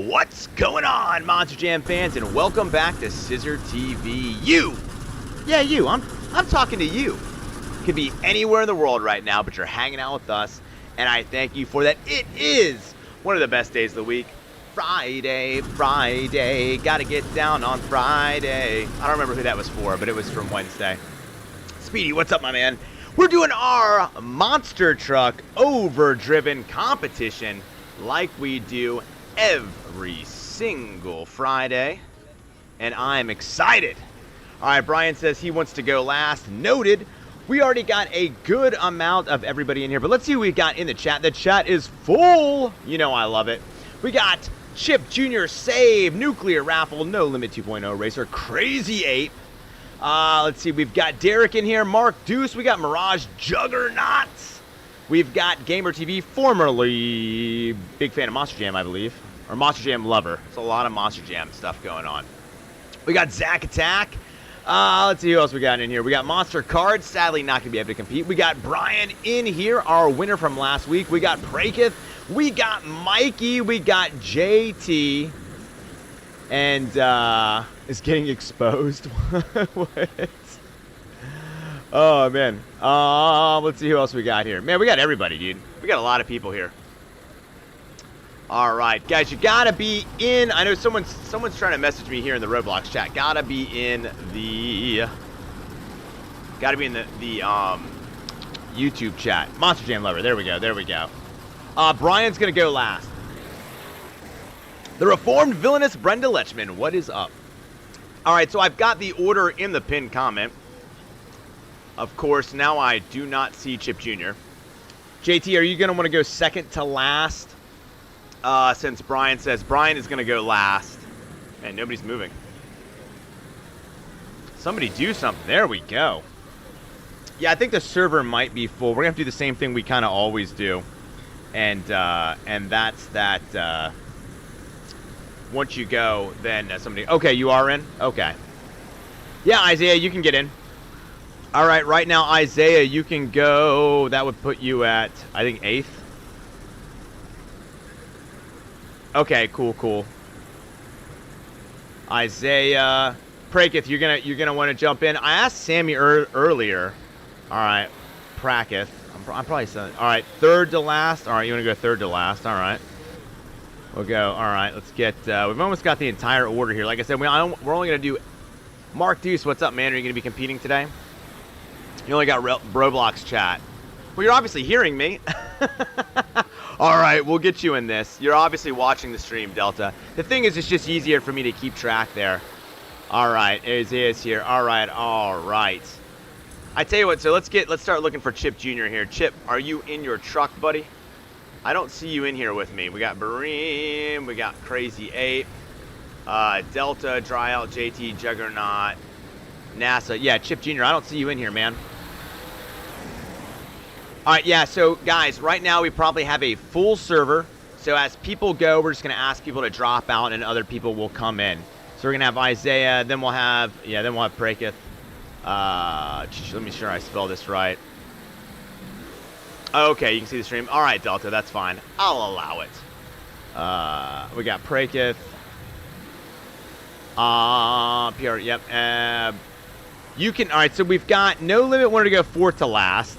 What's going on, Monster Jam fans, and welcome back to CISRtv. You, I'm talking to you. Could be anywhere in the world right now, but you're hanging out with us, and I thank you for that. It is one of the best days of the week. Friday, gotta get down on Friday. I don't remember who that was for, but it was from Wednesday. Speedy, what's up, my man? We're doing our monster truck overdriven competition like we do every single Friday, and I'm excited. All right, Brian says he wants to go last. Noted. We already got a good amount of everybody in here, but let's see what we got in the chat. The chat is full. You know I love it. We got Chip Jr., Save, Nuclear, Raffle, No Limit 2.0 Racer, Crazy 8. Let's see, we've got Derek in here, Mark Deuce, we got Mirage, Juggernaut. We've got GamerTV, formerly big fan of Monster Jam, I believe. Or Monster Jam lover. There's a lot of Monster Jam stuff going on. We got Zack Attack. Let's see who else we got in here. We got Monster Cards, sadly not going to be able to compete. We got Brian in here, our winner from last week. We got Praketh. We got Mikey. We got JT. And, is getting exposed. What? Oh, man. Let's see who else we got here. Man, we got everybody, dude. We got a lot of people here. All right, guys, you gotta be in. I know someone's trying to message me here in the Roblox chat. Gotta be in the YouTube chat. Monster Jam lover. There we go. Brian's gonna go last. The reformed villainous Brenda Lechman. What is up? All right, so I've got the order in the pinned comment. Of course, now I do not see Chip Jr. JT, are you gonna want to go second to last? Since Brian says Brian is going to go last. And nobody's moving. Somebody do something. There we go. Yeah, I think the server might be full. We're going to have to do the same thing we kind of always do. And that's that, once you go, then somebody... Okay, you are in? Okay. Yeah, Isaiah, you can get in. All right now, Isaiah, you can go... That would put you at, I think, 8th. Okay, cool. Isaiah, Praketh, you're gonna want to jump in. I asked Sammy earlier. All right, Praketh. I'm probably saying. All right, third to last. All right, you want to go third to last? All right, we'll go. All right, let's get. We've almost got the entire order here. Like I said, we're only gonna do. Mark Deuce, what's up, man? Are you gonna be competing today? You only got Roblox chat. Well, you're obviously hearing me. All right, we'll get you in this. You're obviously watching the stream, Delta. The thing is, it's just easier for me to keep track there. All right, Isaiah's here. All right. I tell you what, so let's start looking for Chip Jr. here. Chip, are you in your truck, buddy? I don't see you in here with me. We got Bareem, we got Crazy 8, Delta, Dryout, JT, Juggernaut, NASA. Yeah, Chip Jr., I don't see you in here, man. All right, yeah, so guys, right now we probably have a full server. So as people go, we're just going to ask people to drop out and other people will come in. So we're going to have Isaiah, then we'll have Praketh. Let me sure I spell this right. Okay, you can see the stream. All right, Delta, that's fine. I'll allow it. We got Praketh. PR, yep. You can, all right, so we've got No Limit wanted to go fourth to last.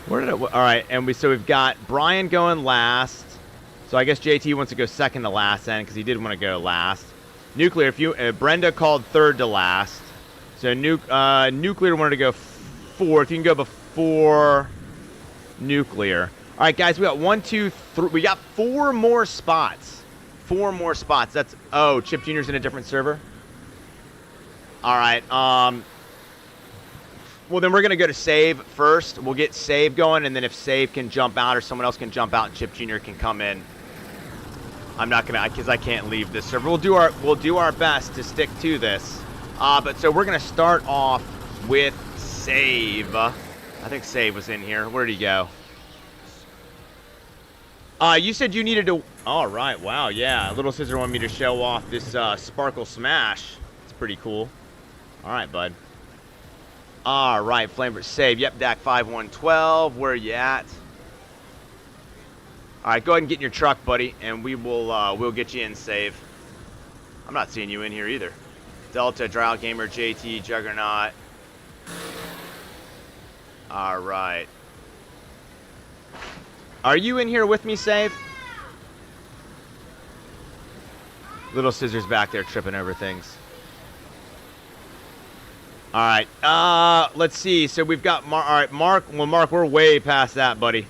Where did it? All right, and we've got Brian going last. So I guess JT wants to go second to last then because he did want to go last. Nuclear, if you Brenda called third to last. So Nuclear wanted to go fourth. You can go before Nuclear. All right, guys, we got 1, 2, 3. We got 4 more spots. 4 more spots. That's Chip Jr.'s in a different server. All right. Well, then we're going to go to Save first. We'll get Save going, and then if Save can jump out or someone else can jump out and Chip Jr. can come in. I'm not going to, because I can't leave this server. We'll do our best to stick to this. But so we're going to start off with Save. I think Save was in here. Where did he go? You said you needed to... All right, wow, yeah. Little Scissor wanted me to show off this Sparkle Smash. It's pretty cool. All right, bud. All right, Flame for Save. Yep, DAC 5112. Where you at? All right, go ahead and get in your truck, buddy, and we'll get you in safe. I'm not seeing you in here either. Delta, Drow Gamer, JT, Juggernaut. All right. Are you in here with me, Save? Little Scissors back there tripping over things. All right. Let's see. So we've got All right, Mark. Well, Mark, we're way past that, buddy.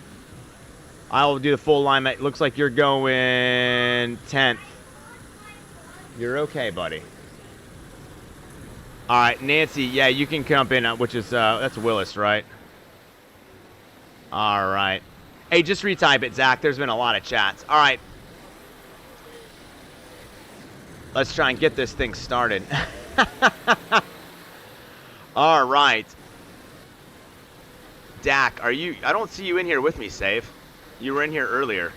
I will do the full alignment. Looks like you're going 10th. You're okay, buddy. All right, Nancy. Yeah, you can come in, which is that's Willis, right? All right. Hey, just retype it, Zach. There's been a lot of chats. All right. Let's try and get this thing started. All right. Dak, are you... I don't see you in here with me, Save. You were in here earlier.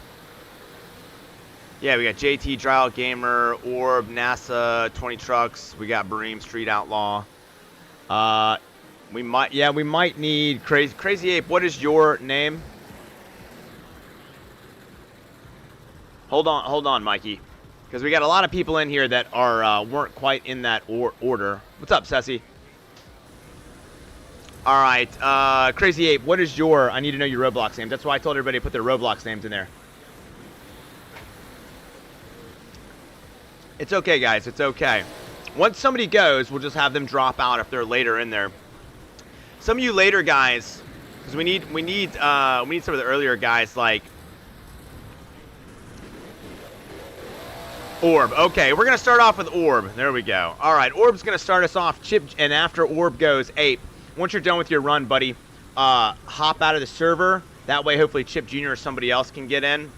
Yeah, we got JT, Drow Gamer, Orb, NASA, 20 Trucks. We got Bareem, Street Outlaw. We might need Crazy Ape. What is your name? Hold on, Mikey, because we got a lot of people in here that are weren't quite in that order. What's up, Cessy? All right, Crazy Ape. What is your? I need to know your Roblox name. That's why I told everybody to put their Roblox names in there. It's okay, guys. It's okay. Once somebody goes, we'll just have them drop out if they're later in there. Some of you later guys, because we need some of the earlier guys like Orb. Okay, we're gonna start off with Orb. There we go. All right, Orb's gonna start us off. Chip, and after Orb goes Ape. Once you're done with your run, buddy, hop out of the server. That way, hopefully, Chip Jr. or somebody else can get in.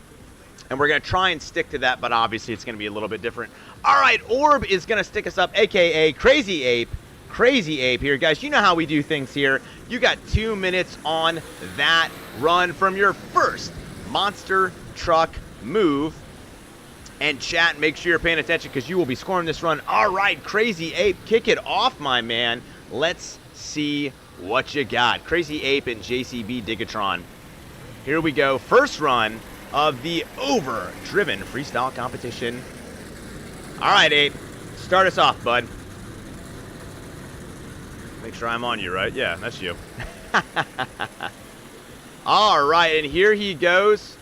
And we're going to try and stick to that, but obviously it's going to be a little bit different. All right, Orb is going to stick us up, a.k.a. Crazy Ape. Crazy Ape here. Guys, you know how we do things here. You got 2 minutes on that run from your first monster truck move. And chat, make sure you're paying attention because you will be scoring this run. All right, Crazy Ape, kick it off, my man. Let's see what you got. Crazy Ape and JCB Digatron. Here we go. First run of the Overdriven freestyle competition. All right, Ape. Start us off, bud. Make sure I'm on you, right? Yeah, that's you. All right, and here he goes.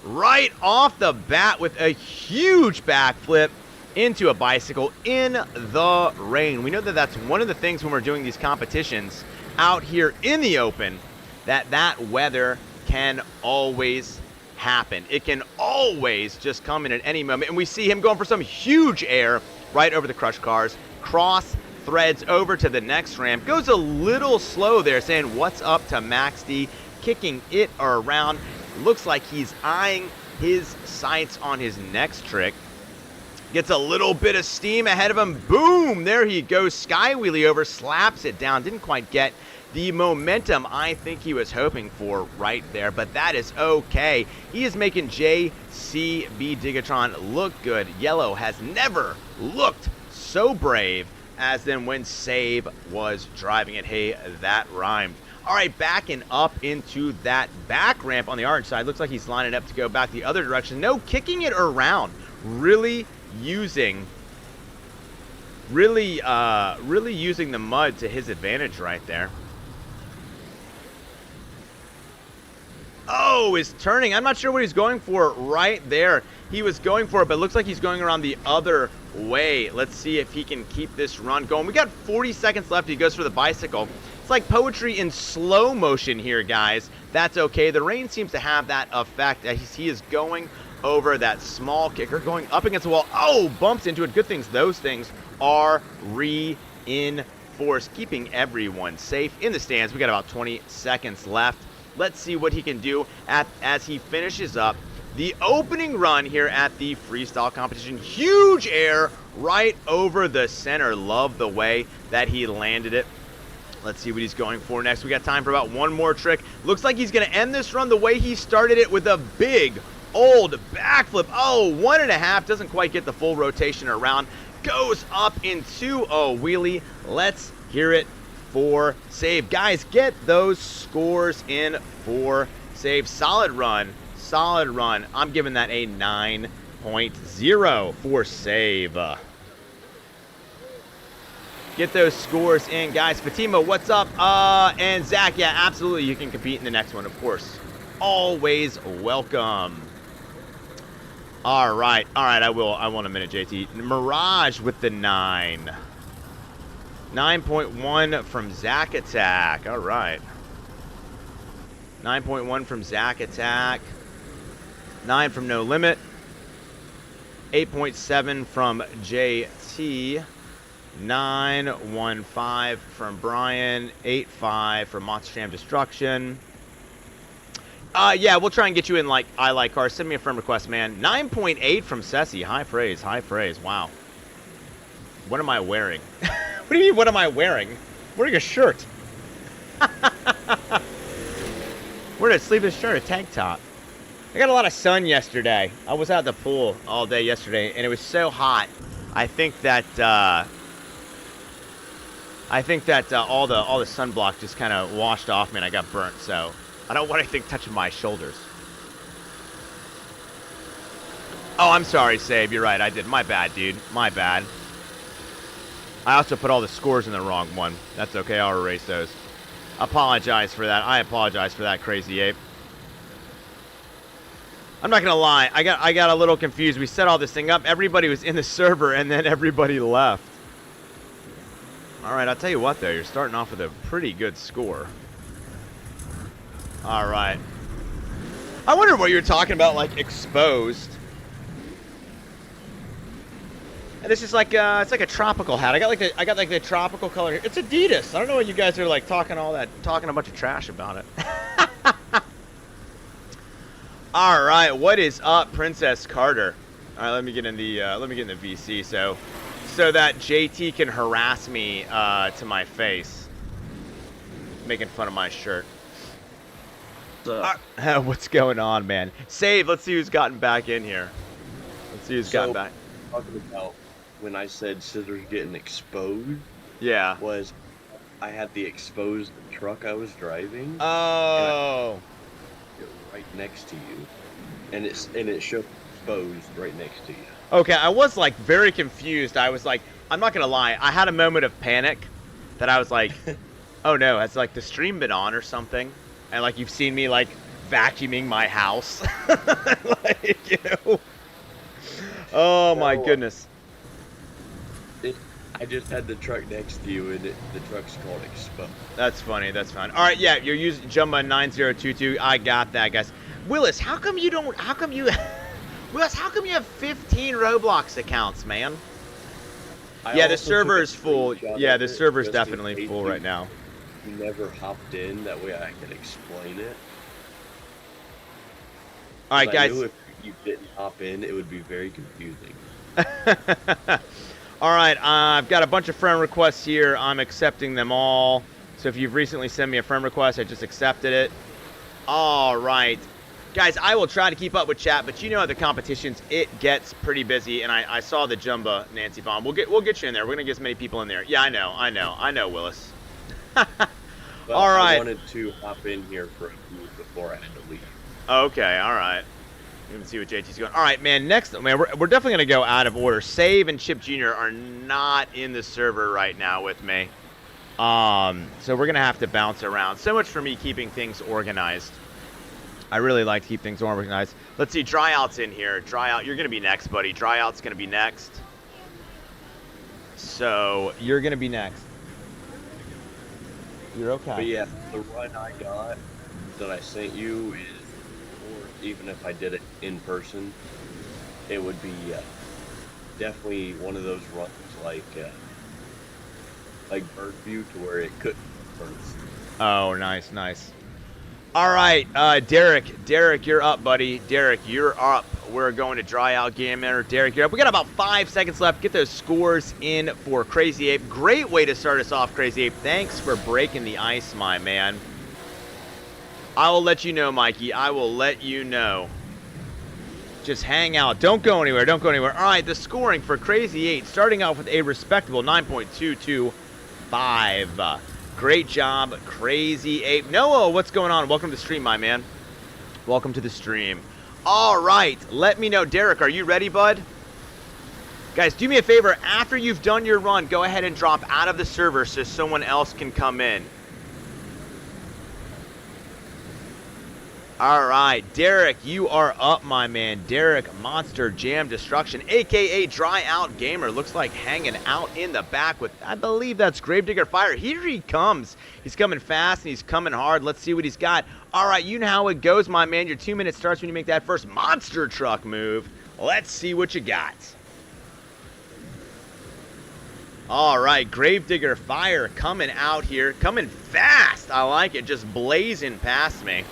Right off the bat with a huge backflip into a bicycle in the rain. We know that that's one of the things when we're doing these competitions out here in the open, that weather can always happen. It can always just come in at any moment. And we see him going for some huge air right over the crush cars. Cross threads over to the next ramp. Goes a little slow there, saying what's up to Max D, kicking it around. Looks like he's eyeing his sights on his next trick. Gets a little bit of steam ahead of him. Boom! There he goes. Sky wheelie over. Slaps it down. Didn't quite get the momentum I think he was hoping for right there. But that is okay. He is making JCB Digatron look good. Yellow has never looked so brave as then when Save was driving it. Hey, that rhymed. All right, backing up into that back ramp on the orange side. Looks like he's lining up to go back the other direction. No, kicking it around. Really using the mud to his advantage right there. Oh, is turning. I'm not sure what he's going for right there. He was going for it, but it looks like he's going around the other way. Let's see if he can keep this run going. We got 40 seconds left. He goes for the bicycle. It's like poetry in slow motion here, guys. That's okay. The rain seems to have that effect as he is going over that small kicker, going up against the wall. Oh, bumps into it. Good things. Those things are reinforced, keeping everyone safe in the stands. We got about 20 seconds left. Let's see what he can do as he finishes up the opening run here at the freestyle competition. Huge air right over the center. Love the way that he landed it. Let's see what he's going for next. We got time for about one more trick. Looks like he's going to end this run the way he started it, with a big old backflip. Oh, 1.5. Doesn't quite get the full rotation around. Goes up into a wheelie. Let's hear it for Save. Guys, get those scores in for Save. Solid run. solid run. I'm giving that a 9.0 for save. Get those scores in, guys. Fatima, what's up? And Zach, yeah, absolutely. You can compete in the next one, of course. Always welcome. All right, I will. I want a minute, JT. Mirage with the 9. 9.1 from Zack Attack. All right. 9.1 from Zack Attack. 9 from No Limit. 8.7 from JT. 9.15 from Brian. 8.5 from Monster Jam Destruction. Yeah, we'll try and get you in, like, I Like Cars. Send me a friend request, man. 9.8 from Cessy. High praise, high praise. Wow. What am I wearing? What do you mean, what am I wearing? I'm wearing a shirt. Wearing a sleeveless shirt, a tank top. I got a lot of sun yesterday. I was out at the pool all day yesterday, and it was so hot. I think that all the sunblock just kind of washed off me, and I got burnt. So I don't want anything touching my shoulders. Oh, I'm sorry, Save. You're right. I did. My bad, dude. My bad. I also put all the scores in the wrong one. That's okay. I'll erase those. Apologize for that. I apologize for that, Crazy Ape. I'm not gonna lie. I got a little confused. We set all this thing up. Everybody was in the server, and then everybody left. All right. I'll tell you what, though. You're starting off with a pretty good score. All right. I wonder what you're talking about, like exposed. And this is like it's like a tropical hat. I got like the tropical color here. It's Adidas. I don't know what you guys are like talking a bunch of trash about it. All right, what is up, Princess Carter? All right, let me get in the VC so that JT can harass me to my face, making fun of my shirt. What's going on, man? Save. Let's see who's gotten back in here. Let's see who's gotten back. Talking about when I said scissors getting exposed. Yeah. Was I had the exposed truck I was driving. Oh. Right next to you, and it showed exposed right next to you. Okay, I was like very confused. I was like, I'm not gonna lie. I had a moment of panic that I was like, oh no, has like the stream been on or something? And like you've seen me like vacuuming my house, like you know. Oh my goodness. I just had the truck next to you, and the truck's called exposed. That's funny. That's fine. All right, yeah, you're using Jumba 9022. I got that, guys. Willis, how come you don't? How come you? Willis, how come you have 15 Roblox accounts, man? Yeah, the server is full. Yeah, the server's definitely full right now. You never hopped in. That way I can explain it. All right, guys. I knew if you didn't hop in, it would be very confusing. All right, I've got a bunch of friend requests here. I'm accepting them all. So if you've recently sent me a friend request, I just accepted it. All right. Guys, I will try to keep up with chat, but you know at the competitions, it gets pretty busy. And I saw the Jumba, Nancy Vaughn. We'll get you in there. We're going to get as many people in there. Yeah, I know, Willis. Well, all right. I wanted to hop in here for a few before I had to leave. Okay, all right. Let me see what JT's going. All right, man. Next, man, we're definitely gonna go out of order. Save and Chip Jr. are not in the server right now with me, so we're gonna have to bounce around. So much for me keeping things organized. I really like to keep things organized. Let's see, Dryout's in here. Dryout, you're gonna be next, buddy. Dryout's gonna be next. So you're gonna be next. You're okay. But yeah, the run I got that I sent you is. Even if I did it in person, it would be definitely one of those runs like bird view to where it couldn't first. Oh, nice. All right, Derek, you're up, buddy. Derek, you're up. We're going to Dryout Gamer. Derek, you're up. We got about 5 seconds left. Get those scores in for Crazy Ape. Great way to start us off, Crazy Ape. Thanks for breaking the ice, my man. I will let you know, Mikey. I will let you know. Just hang out. Don't go anywhere. All right, the scoring for Crazy 8, starting off with a respectable 9.225. Great job, Crazy 8. Noah, what's going on? Welcome to the stream, my man. Welcome to the stream. All right, let me know. Derek, are you ready, bud? Guys, do me a favor. After you've done your run, go ahead and drop out of the server so someone else can come in. All right, Derek, you are up, my man. Derek, Monster Jam Destruction, a.k.a. Dry Out Gamer. Looks like hanging out in the back with, I believe that's Gravedigger Fire. Here he comes. He's coming fast, and he's coming hard. Let's see what he's got. All right, you know how it goes, my man. Your 2 minutes starts when you make that first monster truck move. Let's see what you got. All right, Gravedigger Fire coming out here. Coming fast. I like it. Just blazing past me.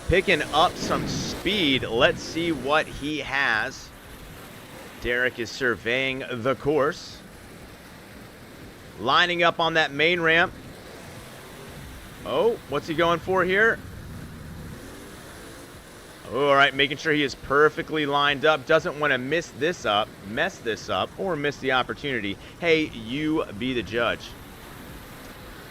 Picking up some speed. Let's see what he has. Derek is surveying the course. Lining up on that main ramp. Oh, what's he going for here? All right, making sure he is perfectly lined up. Doesn't want to mess this up, or miss the opportunity. Hey, you be the judge.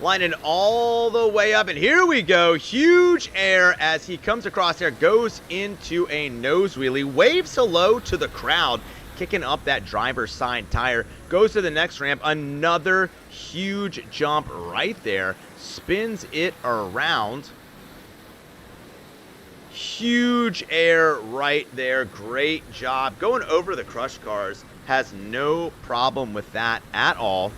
Lining all the way up, and here we go. Huge air as he comes across there, goes into a nose wheelie, waves hello to the crowd, kicking up that driver's side tire, goes to the next ramp, another huge jump right there, spins it around. Huge air right there. Great job. Going over the crush cars, has no problem with that at all.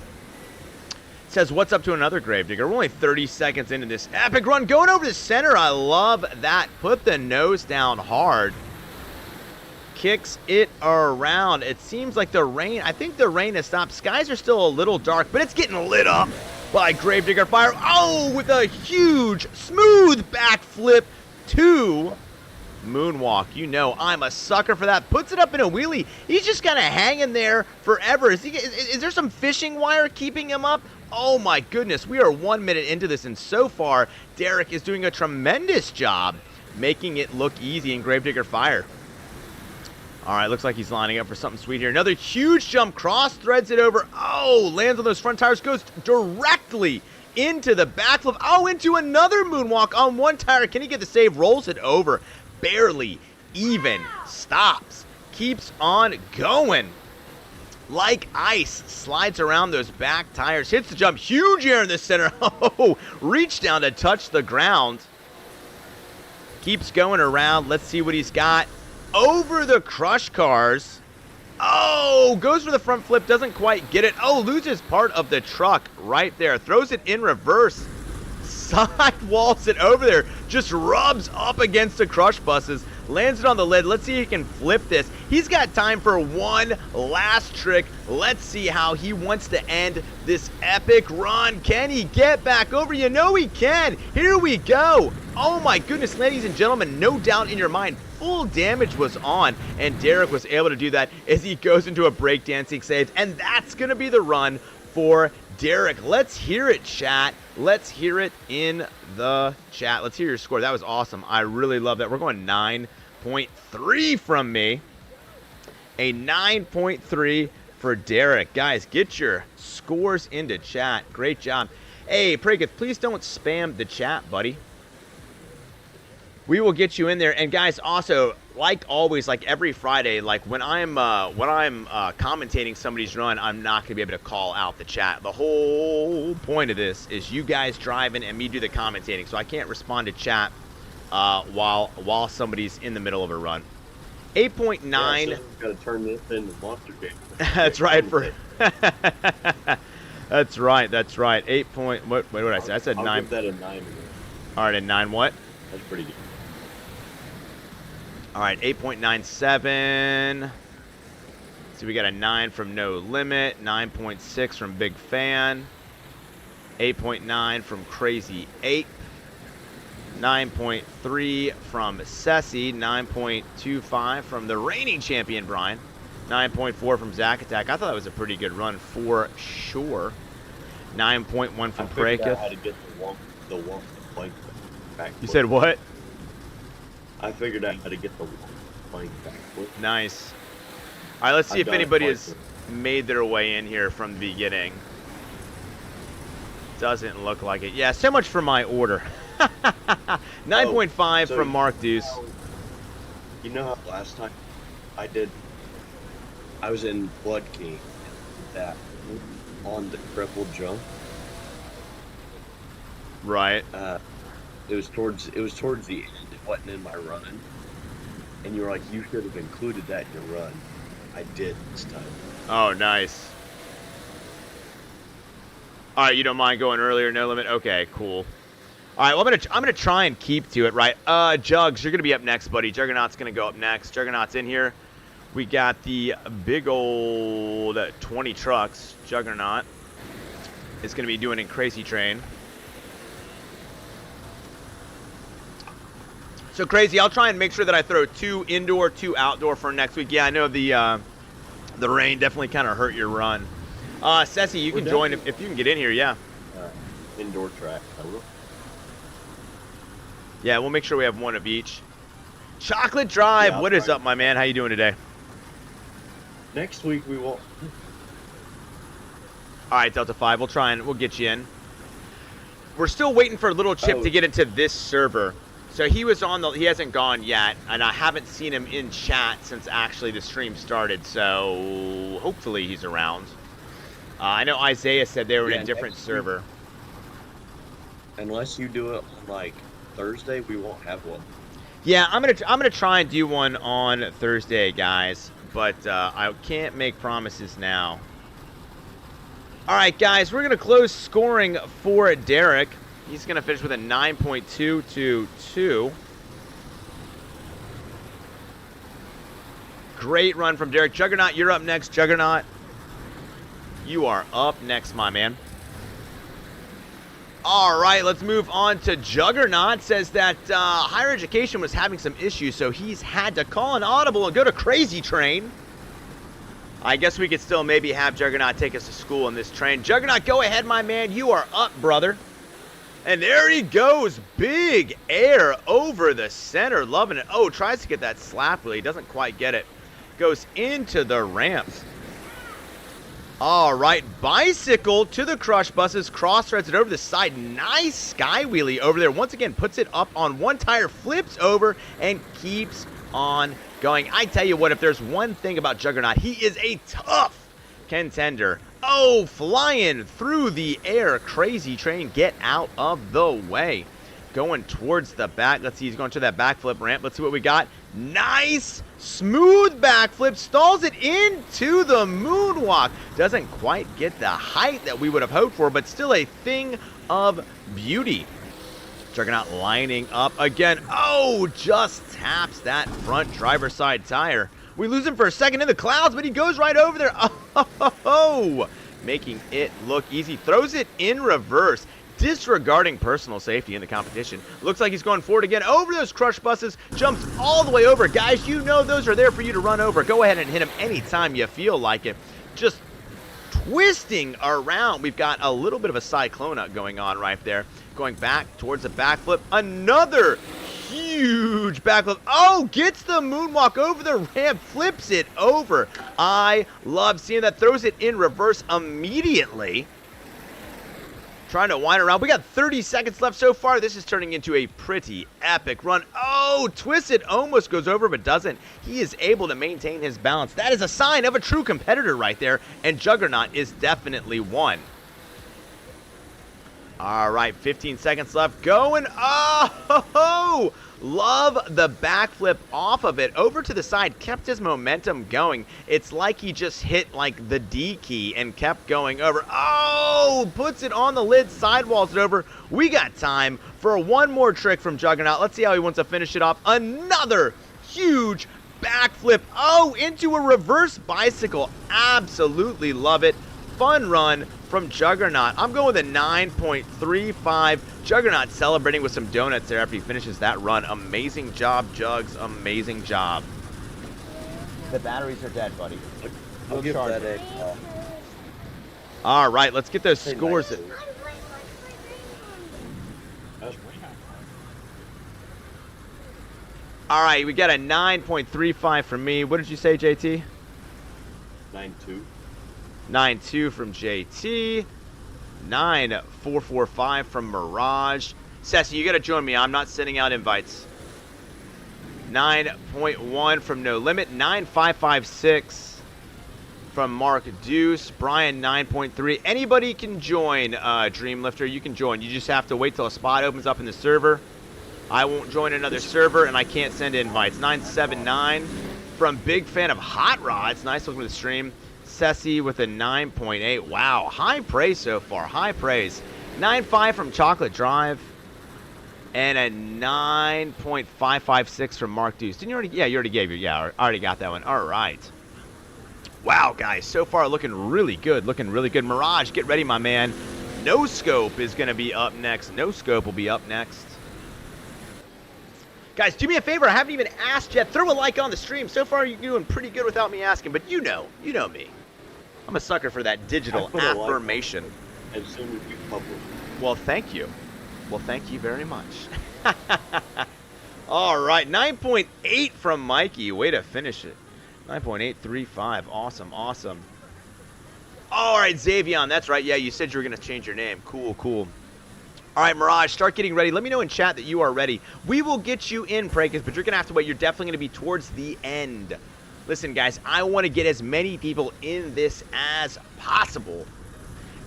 Says what's up to another Gravedigger. We're only 30 seconds into this epic run. Going over the center. I love that. Put the nose down hard. Kicks it around. It seems like the rain, I think the rain has stopped. Skies are still a little dark, but it's getting lit up by Gravedigger Fire. Oh, with a huge, smooth backflip to moonwalk. You know I'm a sucker for that. Puts it up in a wheelie. He's just kind of hanging there forever. Is there some fishing wire keeping him up? Oh my goodness, we are 1 minute into this, and so far Derek is doing a tremendous job making it look easy in Gravedigger Fire. All right, looks like he's lining up for something sweet here. Another huge jump, cross threads it over. Oh, lands on those front tires, goes directly into the backflip. Oh, into another moonwalk on one tire. Can he get the save? Rolls it over. Barely even stops. Keeps on going. Like ice. Slides around those back tires. Hits the jump. Huge air in the center. Oh, reach down to touch the ground. Keeps going around. Let's see what he's got. Over the crush cars. Oh, goes for the front flip. Doesn't quite get it. Oh, loses part of the truck right there. Throws it in reverse. Sidewalls it over there. Just rubs up against the crush buses. Lands it on the lid. Let's see if he can flip this. He's got time for one last trick. Let's see how he wants to end this epic run. Can he get back over? You know he can. Here we go. Oh my goodness, ladies and gentlemen, no doubt in your mind, full damage was on, and Derek was able to do that as he goes into a breakdancing save, and that's going to be the run for Derek. Let's hear it, chat. Let's hear it in the chat. Let's hear your score. That was awesome. I really love that. We're going 9.3 from me. A 9.3 for Derek. Guys, get your scores into chat. Great job. Hey, Pregith, please don't spam the chat, buddy. We will get you in there. And guys, also, like always, like every Friday, like when I'm commentating somebody's run, I'm not gonna be able to call out the chat. The whole point of this is you guys driving and me do the commentating, so I can't respond to chat while somebody's in the middle of a run. 8.9. Yeah, so gotta turn this into monster game. That's right. That's right. That's right. 8 point. What did I say? I said 9. I'll give that a 9. All right, a 9 what? That's pretty good. All right, 8.97. So we got a 9 from No Limit, 9.6 from Big Fan, 8.9 from Crazy Ape, 9.3 from Cessy, 9.25 from the reigning champion Brian, 9.4 from Zack Attack. I thought that was a pretty good run for sure. 9.1 from Prekith. I had to get the plank back. You said what? I figured out how to get the plank back. Nice. All right, let's see if anybody has made their way in here from the beginning. Doesn't look like it. Yeah, so much for my order. 9.5 from Mark Deuce. You know how last time I was in Blood King, that on the triple jump. Right. It was towards the end. It wasn't in my run, and you were like, you should have included that in your run. I did this time. Oh, nice. All right, you don't mind going earlier, no limit? Okay, cool. All right, well, I'm gonna try and keep to it, right? Jugs, you're gonna be up next, buddy. Juggernaut's gonna go up next. Juggernaut's in here. We got the big old 20 trucks. Juggernaut is gonna be doing in Crazy Train. So Crazy, I'll try and make sure that I throw 2 indoor, 2 outdoor for next week. Yeah, I know the rain definitely kind of hurt your run. Cessy, you can join if you can get in here, yeah. Indoor track, I will. Yeah, we'll make sure we have 1 of each. Chocolate Drive, Yeah, what is up, my man? How you doing today? Next week we won't. All right, Delta 5, we'll get you in. We're still waiting for Little Chip to get into this server. So he hasn't gone yet, and I haven't seen him in chat since actually the stream started, so hopefully he's around. I know Isaiah said they were in a different server. Unless you do it on, like, Thursday, we won't have one. Yeah, I'm gonna try and do one on Thursday, guys, but I can't make promises now. All right, guys, we're gonna close scoring for Derek. He's gonna finish with a 9.222. Great run from Derek. Juggernaut, you're up next. Juggernaut, you are up next, my man. All right, let's move on to Juggernaut. Says that higher education was having some issues, so he's had to call an audible and go to Crazy Train. I guess we could still maybe have Juggernaut take us to school in this train. Juggernaut, go ahead, my man. You are up, brother. And there he goes. Big air over the center. Loving it. Oh, tries to get that slap wheel. He doesn't quite get it. Goes into the ramps. All right, bicycle to the crush buses, cross-threads it over the side. Nice sky wheelie over there. Once again, puts it up on one tire, flips over, and keeps on going. I tell you what, if there's one thing about Juggernaut, he is a tough contender. Oh, flying through the air. Crazy Train, get out of the way. Going towards the back. Let's see, he's going to that backflip ramp. Let's see what we got. Nice smooth backflip, stalls it into the moonwalk. Doesn't quite get the height that we would have hoped for, but still a thing of beauty. Juggernaut lining up again. Oh, just taps that front driver's side tire. We lose him for a second in the clouds, but he goes right over there. Oh, making it look easy. Throws it in reverse, disregarding personal safety in the competition. Looks like he's going forward again over those crush buses. Jumps all the way over. Guys, you know those are there for you to run over. Go ahead and hit them anytime you feel like it. Just twisting around. We've got a little bit of a cyclone going on right there. Going back towards the backflip. Another huge backflip. Oh, gets the moonwalk over the ramp, flips it over. I love seeing that. Throws it in reverse immediately. Trying to wind around. We got 30 seconds left so far. This is turning into a pretty epic run. Oh, twisted, almost goes over, but doesn't. He is able to maintain his balance. That is a sign of a true competitor right there, and Juggernaut is definitely one. All right, 15 seconds left. Going. Oh, love the backflip off of it. Over to the side. Kept his momentum going. It's like he just hit like the D key and kept going over. Oh, puts it on the lid. Sidewalls it over. We got time for one more trick from Juggernaut. Let's see how he wants to finish it off. Another huge backflip. Oh, into a reverse bicycle. Absolutely love it. Fun run from Juggernaut. I'm going with a 9.35. Juggernaut celebrating with some donuts there after he finishes that run. Amazing job, Jugs. Amazing job. The batteries are dead, buddy. I'll give that a... All right, let's get those scores. All right, we got a 9.35 from me. What did you say, JT? 9.2. 9.2 from JT. 9.445 from Mirage. Cessy, you got to join me. I'm not sending out invites. 9.1 from No Limit. 9.556 from Mark Deuce. Brian, 9.3. Anybody can join, Dreamlifter. You can join. You just have to wait till a spot opens up in the server. I won't join another server, and I can't send invites. 9.79 from Big Fan of Hot Rods. Nice looking at the stream. Cessy with a 9.8. Wow, high praise so far. High praise. 9.5 from Chocolate Drive. And a 9.556 from Mark Deuce. Didn't you already? Yeah, you already gave it. Yeah, I already got that one. All right. Wow, guys, so far looking really good. Looking really good. Mirage, get ready, my man. No Scope is going to be up next. No Scope will be up next. Guys, do me a favor. I haven't even asked yet. Throw a like on the stream. So far, you're doing pretty good without me asking. But you know me. I'm a sucker for that digital affirmation. As soon as you publish. Well, thank you. Well, thank you very much. All right, 9.8 from Mikey. Way to finish it. 9.835. Awesome, awesome. All right, Xavion. That's right. Yeah, you said you were going to change your name. Cool, cool. All right, Mirage, start getting ready. Let me know in chat that you are ready. We will get you in, Prakus, but you're going to have to wait. You're definitely going to be towards the end. Listen, guys, I want to get as many people in this as possible.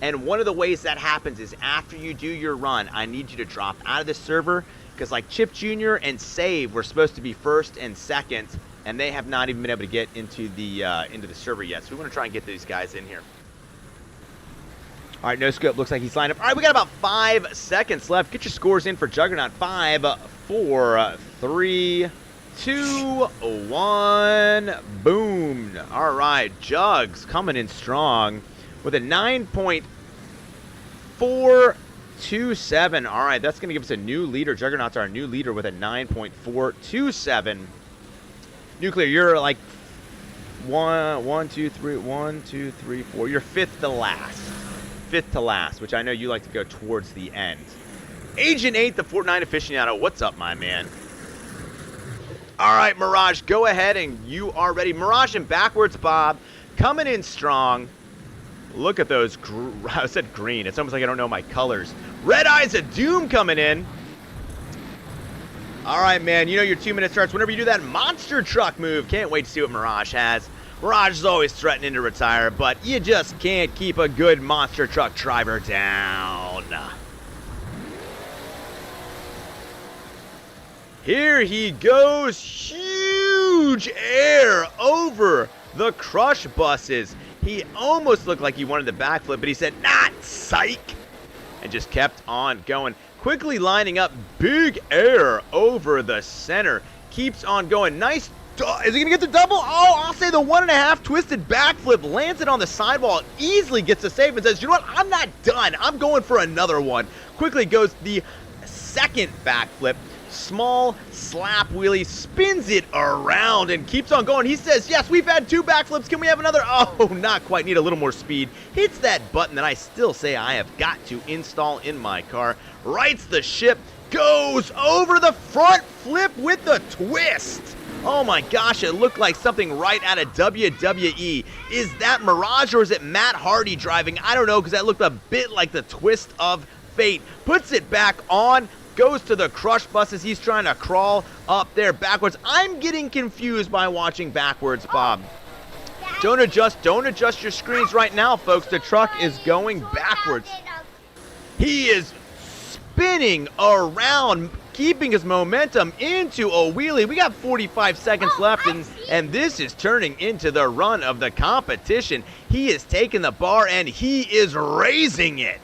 And one of the ways that happens is after you do your run, I need you to drop out of the server because like Chip Jr. and Save were supposed to be first and second, and they have not even been able to get into the server yet. So we want to try and get these guys in here. All right, No Scope looks like he's lined up. All right, we got about 5 seconds left. Get your scores in for Juggernaut. 5, 4, 3, 2, 1. Boom. All right, Jugs coming in strong with a 9.427. All right, that's going to give us a new leader. Juggernaut's our new leader with a 9.427. Nuclear, you're like 1, 2, 3, 4. You're fifth to last. Fifth to last, which I know you like to go towards the end. Agent 8, the Fortnite aficionado. What's up, my man? All right, Mirage, go ahead and you are ready. Mirage and Backwards Bob coming in strong. Look at those. I said green. It's almost like I don't know my colors. Red Eyes of Doom coming in. All right, man. You know your 2 minute starts whenever you do that monster truck move. Can't wait to see what Mirage has. Mirage is always threatening to retire, but you just can't keep a good monster truck driver down. Here he goes. Huge air over the crush buses. He almost looked like he wanted the backflip, but he said, "Not psych," and just kept on going. Quickly lining up big air over the center. Keeps on going. Nice. Is he going to get the double? Oh, I'll say the 1.5 twisted backflip. Lands it on the sidewall. Easily gets the save and says, you know what? I'm not done. I'm going for another one. Quickly goes the second backflip. Small slap wheelie, spins it around and keeps on going. He says, yes, we've had 2 backflips. Can we have another? Oh, not quite. Need a little more speed. Hits that button that I still say I have got to install in my car. Rights the ship. Goes over the front flip with the twist. Oh my gosh, it looked like something right out of WWE. Is that Mirage or is it Matt Hardy driving? I don't know, because that looked a bit like the twist of fate. Puts it back on. Goes to the crush buses. He's trying to crawl up there backwards. I'm getting confused by watching Backwards Bob. Don't adjust your screens right now, folks. The truck is going backwards. He is spinning around, keeping his momentum into a wheelie. We got 45 seconds left, and this is turning into the run of the competition. He is taking the bar, and he is raising it.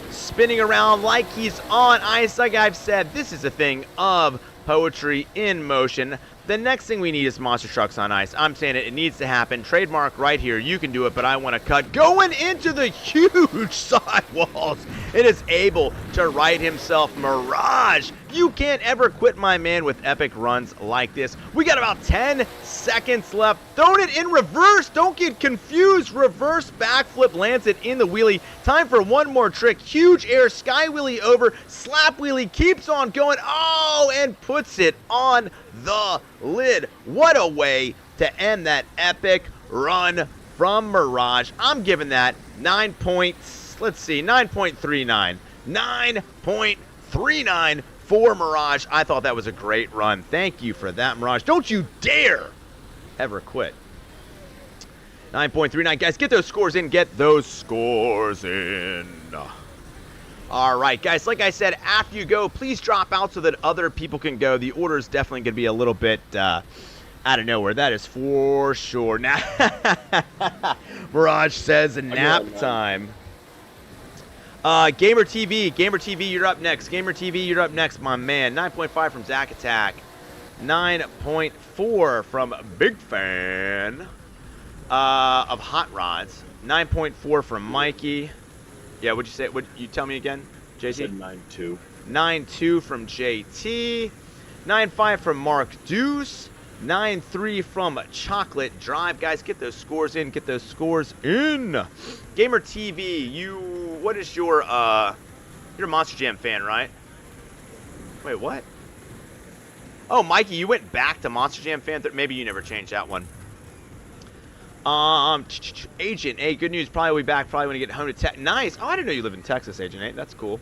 Spinning around like he's on ice. Like I've said, this is a thing of poetry in motion. The next thing we need is monster trucks on ice. I'm saying it needs to happen. Trademark right here. You can do it, but I want to cut. Going into the huge sidewalls. It is able to right himself. Mirage. You can't ever quit, my man, with epic runs like this. We got about 10 seconds left. Throwing it in reverse. Don't get confused. Reverse backflip lands it in the wheelie. Time for one more trick. Huge air sky wheelie over. Slap wheelie keeps on going. Oh, and puts it on the lid. What a way to end that epic run from Mirage. I'm giving that 9.39. 9.39 for Mirage. I thought that was a great run. Thank you for that, Mirage. Don't you dare ever quit. 9.39. Guys, get those scores in. Get those scores in. All right, guys, like I said, after you go, please drop out so that other people can go. The order is definitely going to be a little bit out of nowhere. That is for sure. Now, Mirage says nap time. Gamer TV, you're up next. Gamer TV, you're up next, my man. 9.5 from Zack Attack. 9.4 from Big Fan of Hot Rods. 9.4 from Mikey. Yeah, what'd you say? Would you tell me again, JC? 9.2. 9.2 from JT. 9.5 from Mark Deuce. 9.3 from Chocolate Drive. Guys, get those scores in. Get those scores in. Gamer TV, what is your, you're a Monster Jam fan, right? Wait, what? Oh, Mikey, you went back to Monster Jam fan? Maybe you never changed that one. Agent 8, good news. Probably will be back. Probably when you get home to Texas. Nice. Oh, I didn't know you live in Texas, Agent 8. That's cool.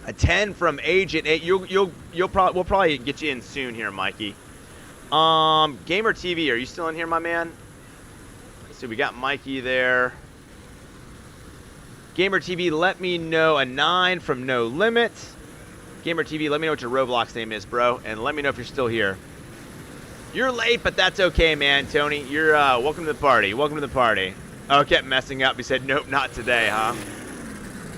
A 10 from Agent 8. We'll probably get you in soon here, Mikey. Gamer TV, are you still in here, my man? Let's see, we got Mikey there. Gamer TV, let me know. A 9 from No Limit. Gamer TV, let me know what your Roblox name is, bro, and let me know if you're still here. You're late, but that's okay, man, Tony. You're welcome to the party. Welcome to the party. Oh, kept messing up. He said, nope, not today, huh?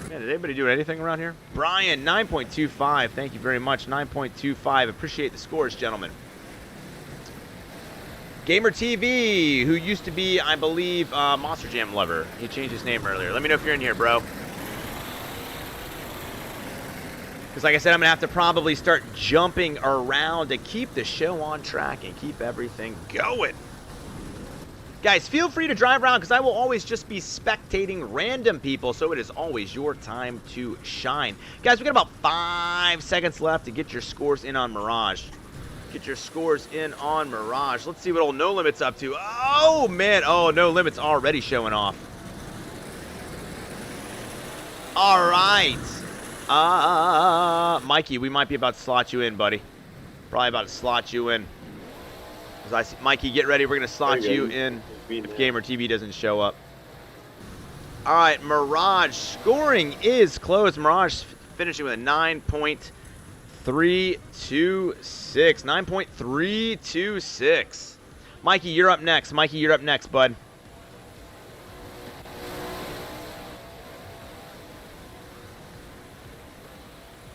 Man, did anybody do anything around here? Brian, 9.25. Thank you very much. 9.25. Appreciate the scores, gentlemen. Gamer TV, who used to be, I believe, Monster Jam lover. He changed his name earlier. Let me know if you're in here, bro. Because like I said, I'm going to have to probably start jumping around to keep the show on track and keep everything going. Guys, feel free to drive around because I will always just be spectating random people, so it is always your time to shine. Guys, we got about 5 seconds left to get your scores in on Mirage. Get your scores in on Mirage. Let's see what old No Limit's up to. Oh, man. Oh, No Limit's already showing off. All right. Mikey, we might be about to slot you in, buddy. Probably about to slot you in. As I see, Mikey, get ready. We're going to slot you in if Gamer TV doesn't show up. All right, Mirage scoring is closed. Mirage finishing with a 9.326. 9.326. Mikey, you're up next. Mikey, you're up next, bud.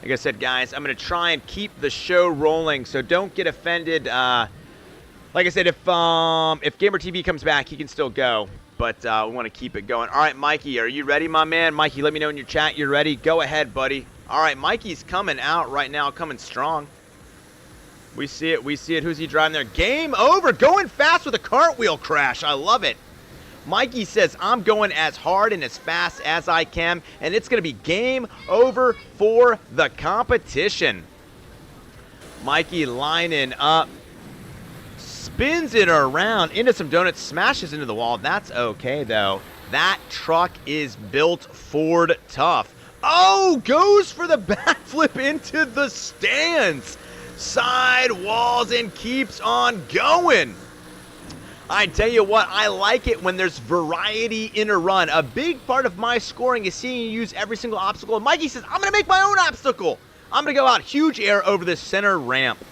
Like I said, guys, I'm going to try and keep the show rolling, so don't get offended. Like I said, if Gamer TV comes back, he can still go, but we want to keep it going. All right, Mikey, are you ready, my man? Mikey, let me know in your chat you're ready. Go ahead, buddy. All right, Mikey's coming out right now, coming strong. We see it. We see it. Who's he driving there? Game over. Going fast with a cartwheel crash. I love it. Mikey says, I'm going as hard and as fast as I can, and it's going to be game over for the competition. Mikey lining up. Spins it around into some donuts, smashes into the wall. That's okay, though. That truck is built Ford tough. Oh, goes for the backflip into the stands. Side walls and keeps on going. I tell you what, I like it when there's variety in a run. A big part of my scoring is seeing you use every single obstacle. And Mikey says, I'm going to make my own obstacle. I'm going to go out huge air over the center ramp.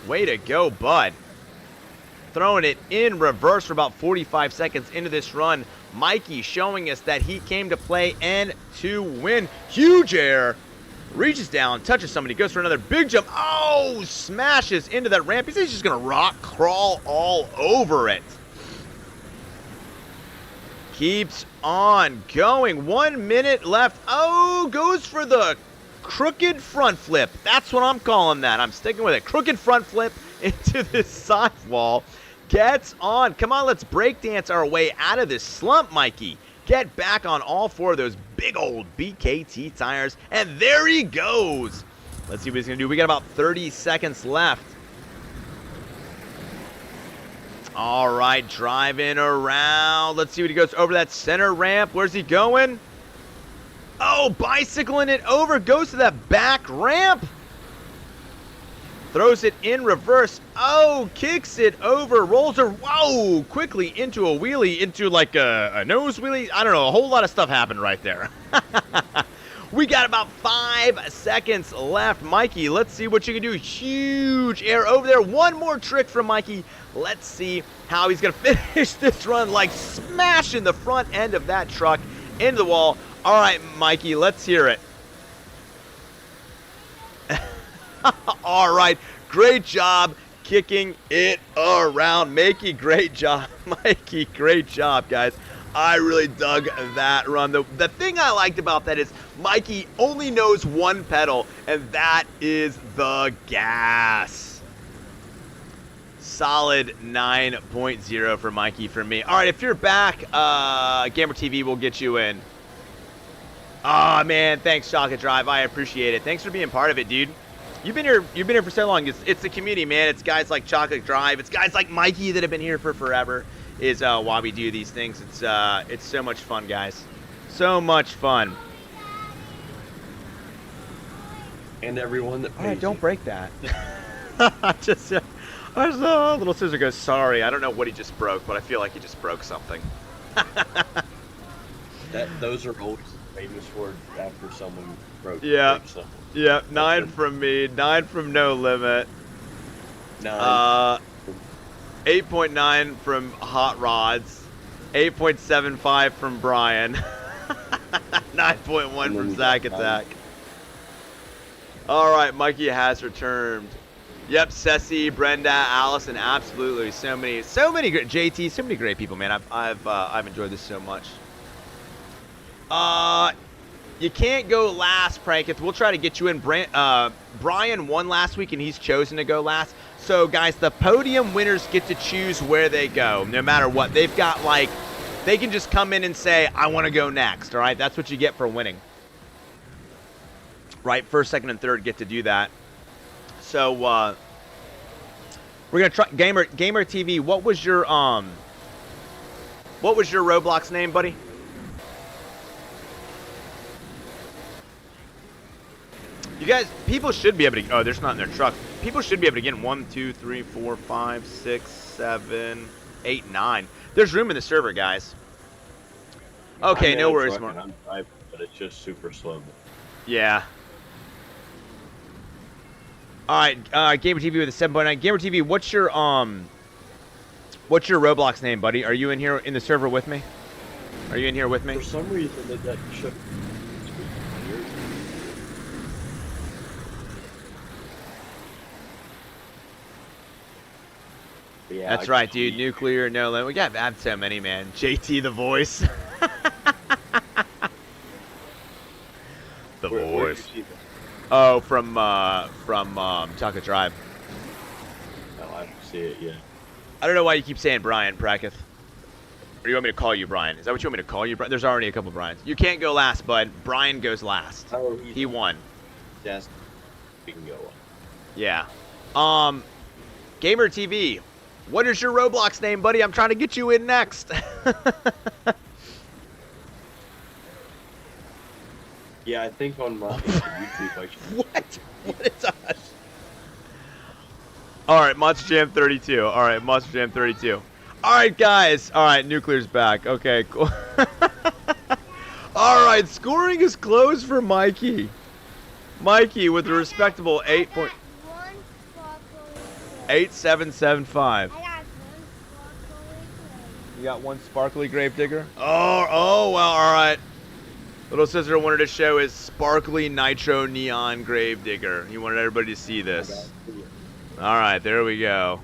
Way to go, bud. Throwing it in reverse for about 45 seconds into this run. Mikey showing us that he came to play and to win. Huge air. Reaches down, touches somebody, goes for another big jump. Oh, smashes into that ramp. He says he's just going to rock crawl all over it. Keeps on going. 1 minute left. Oh, goes for the crooked front flip. That's what I'm calling that. I'm sticking with it. Crooked front flip into this side wall. Gets on. Come on, let's breakdance our way out of this slump, Mikey. Get back on all four of those big old BKT tires. And there he goes. Let's see what he's going to do. We got about 30 seconds left. All right, driving around. Let's see what he goes over that center ramp. Where's he going? Oh, bicycling it over, goes to that back ramp. Throws it in reverse. Oh, kicks it over, rolls her, whoa, quickly into a wheelie, into like a nose wheelie. I don't know, a whole lot of stuff happened right there. We got about 5 seconds left. Mikey, let's see what you can do. Huge air over there. One more trick from Mikey. Let's see how he's going to finish this run, like smashing the front end of that truck into the wall. All right, Mikey, let's hear it. All right, great job kicking it around. Mikey, great job. Mikey, great job, guys. I really dug that run. The thing I liked about that is Mikey only knows one pedal, and that is the gas. Solid 9.0 for Mikey for me. All right, if you're back, Gamer TV will get you in. Oh man, thanks Chocolate Drive. I appreciate it. Thanks for being part of it, dude. You've been here for so long. It's the community, man. It's guys like Chocolate Drive. It's guys like Mikey that have been here for forever. Is why we do these things. It's so much fun, guys. So much fun. And everyone that pays. All right, don't break that. Little Scissor goes, sorry. I don't know what he just broke, but I feel like he just broke something. Those are always famous words after someone broke. Yeah. Something. Yeah. 9 from me. 9 from No Limit. 9. 8.9 from Hot Rods, 8.75 from Brian, 9.1 from Zack Attack. All right, Mikey has returned. Yep, Cessy, Brenda, Allison, absolutely. So many great JT, so many great people, man. I've enjoyed this so much. You can't go last, Pranketh. We'll try to get you in. Brian won last week, and he's chosen to go last. So, guys, the podium winners get to choose where they go, no matter what. They've got, like, they can just come in and say, I want to go next, all right? That's what you get for winning. Right? First, second, and third get to do that. So, we're going to try. Gamer TV, what was your Roblox name, buddy? You guys, people should be able to. Oh, there's not in their truck. People should be able to get in 1, 2, 3, 4, 5, 6, 7, 8, 9. There's room in the server, guys. Okay, no worries, Mark. But it's just super slow. Yeah. All right, Gamer TV with a 7.9. Gamer TV, what's your Roblox name, buddy? Are you in here in the server with me? Are you in here with me? For some reason, that should. Yeah, that's right, dude. Nuclear, No Limit. We got so many, man. JT the voice. The voice. Oh, from Chocolate Drive. Oh, I don't see it yet. I don't know why you keep saying Brian, Pracketh. Or you want me to call you Brian? Is that what you want me to call you? There's already a couple Brians. You can't go last, bud. Brian goes last. Oh, he won. Yes. We can go on. Yeah. Gamer TV. What is your Roblox name, buddy? I'm trying to get you in next. Yeah, I think on my YouTube I should. What? What is that? All right, Monster Jam 32. All right, Monster Jam 32. All right, guys. All right, Nuclear's back. Okay, cool. All right, scoring is closed for Mikey. Mikey with a respectable 8.8775. You got one sparkly Gravedigger? Oh, well, all right. Little Sister wanted to show his sparkly nitro neon Gravedigger. He wanted everybody to see this. All right, there we go.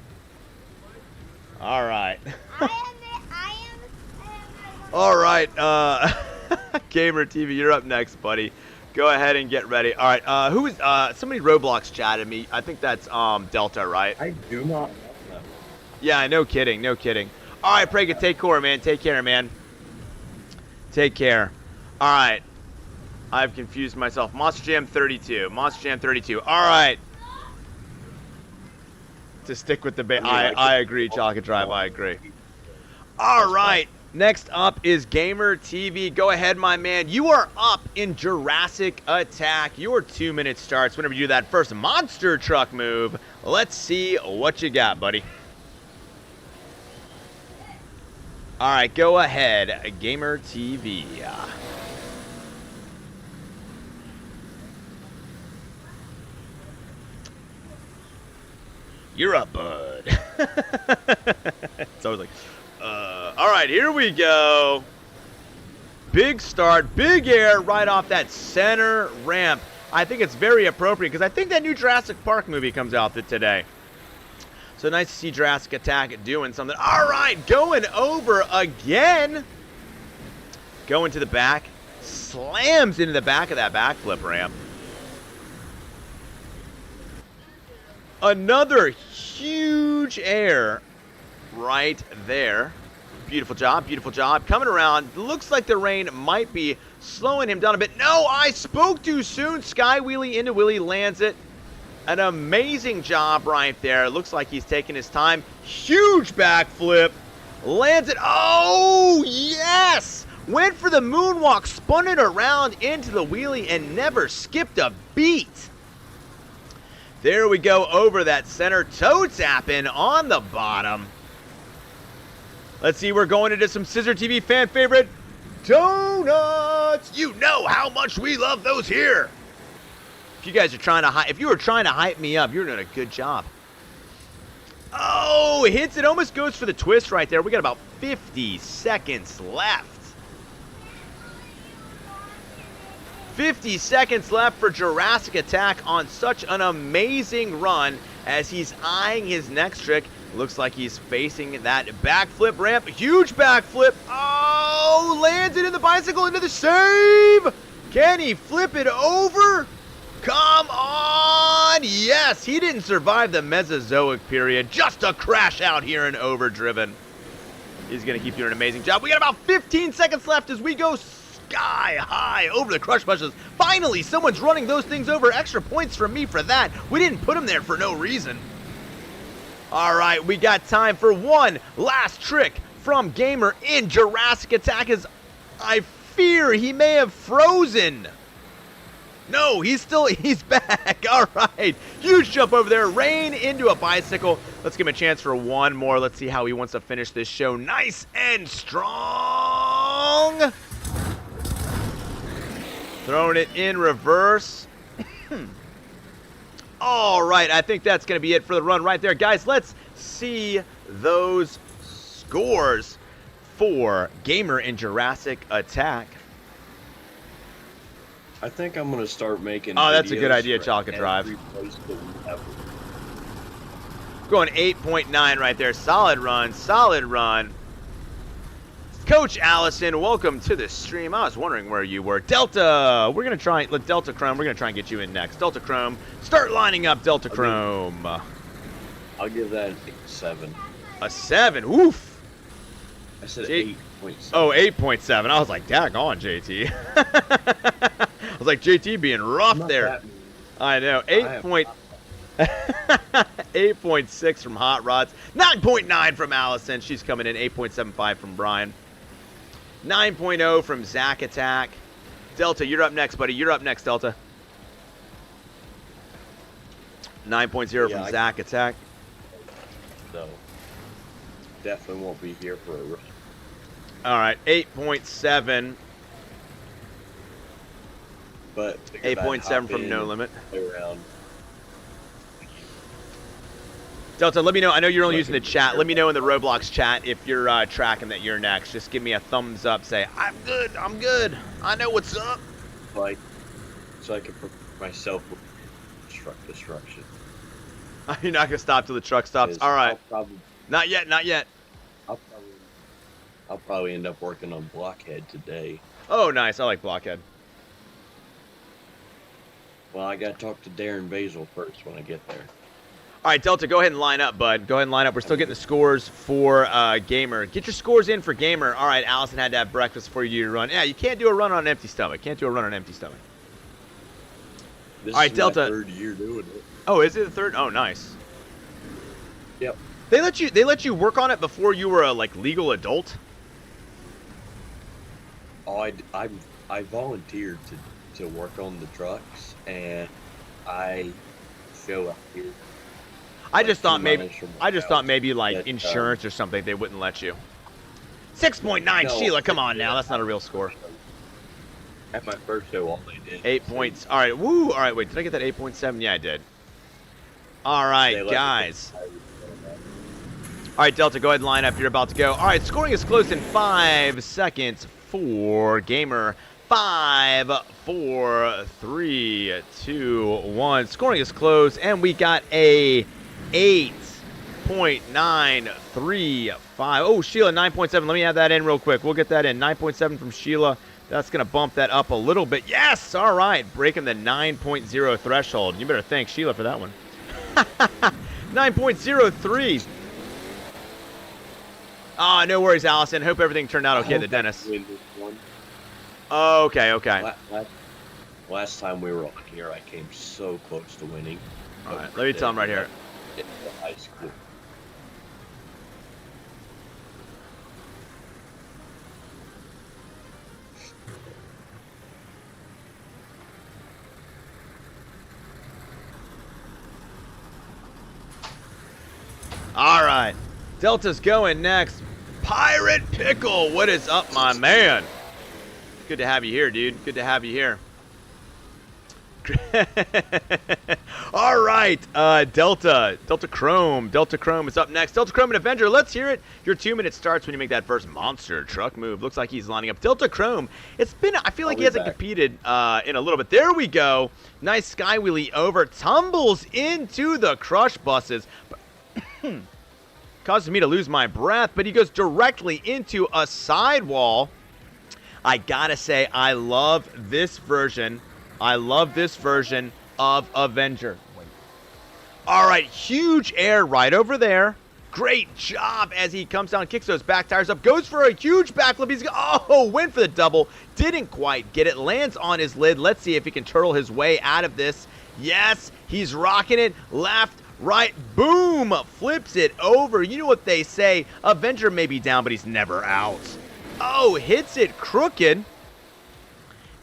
All right. All right, Gamer TV, you're up next, buddy. Go ahead and get ready. All right, who is somebody Roblox chatted me. I think that's Delta, right? I do not know. Yeah, no kidding, no kidding. All right, Prega, take care, man. Take care, man. Take care. All right. I've confused myself. Monster Jam 32. Monster Jam 32. All right. To stick with the I agree, Chocolate Drive. I agree. All right. Next up is Gamer TV. Go ahead, my man. You are up in Jurassic Attack. Your 2-minute starts whenever you do that first monster truck move. Let's see what you got, buddy. All right, go ahead, Gamer TV. You're up, bud. It's always like, all right, here we go. Big start, big air right off that center ramp. I think it's very appropriate because I think that new Jurassic Park movie comes out today. So nice to see Jurassic Attack doing something. All right, going over again. Going to the back. Slams into the back of that backflip ramp. Another huge air right there. Beautiful job, beautiful job. Coming around. Looks like the rain might be slowing him down a bit. No, I spoke too soon. Sky wheelie into Willie, lands it. An amazing job right there. Looks like he's taking his time. Huge backflip. Lands it. Oh, yes! Went for the moonwalk, spun it around into the wheelie, and never skipped a beat. There we go over that center. Toe tapping on the bottom. Let's see, we're going into some CISRtv fan favorite donuts. You know how much we love those here. If you guys are trying to if you were trying to hype me up, you're doing a good job. Oh, hits it, almost goes for the twist right there. We got about 50 seconds left. 50 seconds left for Jurassic Attack on such an amazing run as he's eyeing his next trick. Looks like he's facing that backflip ramp. Huge backflip. Oh, lands it in the bicycle into the save. Can he flip it over? Come on! Yes, he didn't survive the Mesozoic period. Just a crash out here in Overdriven. He's going to keep doing an amazing job. We got about 15 seconds left as we go sky high over the crush bushes. Finally, someone's running those things over. Extra points from me for that. We didn't put them there for no reason. All right, we got time for one last trick from Gamer in Jurassic Attack as I fear he may have frozen. No, he's back. All right. Huge jump over there. Rain into a bicycle. Let's give him a chance for one more. Let's see how he wants to finish this show nice and strong. Throwing it in reverse. All right. I think that's going to be it for the run right there. Guys, let's see those scores for Gamer in Jurassic Attack. I think I'm going to start making Oh, that's a good idea, Chalk and Drive. Going 8.9 right there. Solid run, solid run. Coach Allison, welcome to the stream. I was wondering where you were. Delta, we're going to try, Delta Chrome, we're going to try and get you in next. Delta Chrome, start lining up Delta Chrome. I'll give that a 7. A 7, oof. I said 8.7. Oh, 8.7. I was like, daggone, JT. I was like, JT being rough there. I know. 8.6 from Hot Rods. 9.9 from Allison. She's coming in. 8.75 from Brian. 9.0 from Zack Attack. Delta, you're up next, buddy. You're up next, Delta. 9.0 from Zack Attack. So, definitely won't be here for a run. All right, 8.7. But 8.7 from No Limit. Around. Delta, let me know. I know you're only using the chat. Let me know in the Roblox chat if you're tracking that you're next. Just give me a thumbs up. Say, I'm good. I'm good. I know what's up. Like, so I can put myself with truck destruction. You're not going to stop till the truck stops. All right. Not yet. Not yet. I'll probably end up working on Blockhead today. Oh, nice. I like Blockhead. Well, I got to talk to Darren Basil first when I get there. All right, Delta, go ahead and line up, bud. Go ahead and line up. We're still getting the scores for Gamer. Get your scores in for Gamer. All right, Allison had to have breakfast before you run. Yeah, you can't do a run on an empty stomach. Can't do a run on an empty stomach. This All right, is Delta. my 3rd year doing it. Oh, is it the 3rd? Oh, nice. Yep. They let you work on it before you were a legal adult? I volunteered to work on the trucks, and I show up here. I like, just thought 2 maybe miles from my house, like but, insurance or something they wouldn't let you. 6.9, no, Sheila, come on now. That's not a real score. At my first show, all they did 8 points. All right, woo. All right, wait, did I get that 8.7? Yeah, I did. All right, they let me guys. get- All right, Delta, go ahead and line up. You're about to go. All right, scoring is close in 5 seconds for Gamer. 5, 4, 3, 2, 1. Scoring is close, and we got a 8.935. Oh, Sheila, 9.7. Let me add that in real quick. We'll get that in. 9.7 from Sheila. That's going to bump that up a little bit. Yes! All right. Breaking the 9.0 threshold. You better thank Sheila for that one. 9.03. Ah, no worries, Allison. Hope everything turned out okay at the dentist. Win this one. Okay, okay. Last time we were on here, I came so close to winning. All right, let me tell him right here. It's the high school. All right. Delta's going next. Pirate Pickle, what is up, my man? Good to have you here, dude. Good to have you here. All right, Delta Chrome is up next. Delta Chrome and Avenger, let's hear it. Your 2 minutes starts when you make that first monster truck move. Looks like he's lining up. Delta Chrome, it's been, I feel like he hasn't competed in a little bit. There we go. Nice sky wheelie over, tumbles into the crush buses. Causes me to lose my breath, but he goes directly into a sidewall. I gotta say, I love this version. I love this version of Avenger. All right, huge air right over there. Great job as he comes down, kicks those back tires up, goes for a huge backflip. He's went for the double. Didn't quite get it. Lands on his lid. Let's see if he can turtle his way out of this. Yes, he's rocking it. Left, right, boom, flips it over. You know what they say, Avenger may be down, but he's never out. Oh, hits it crooked.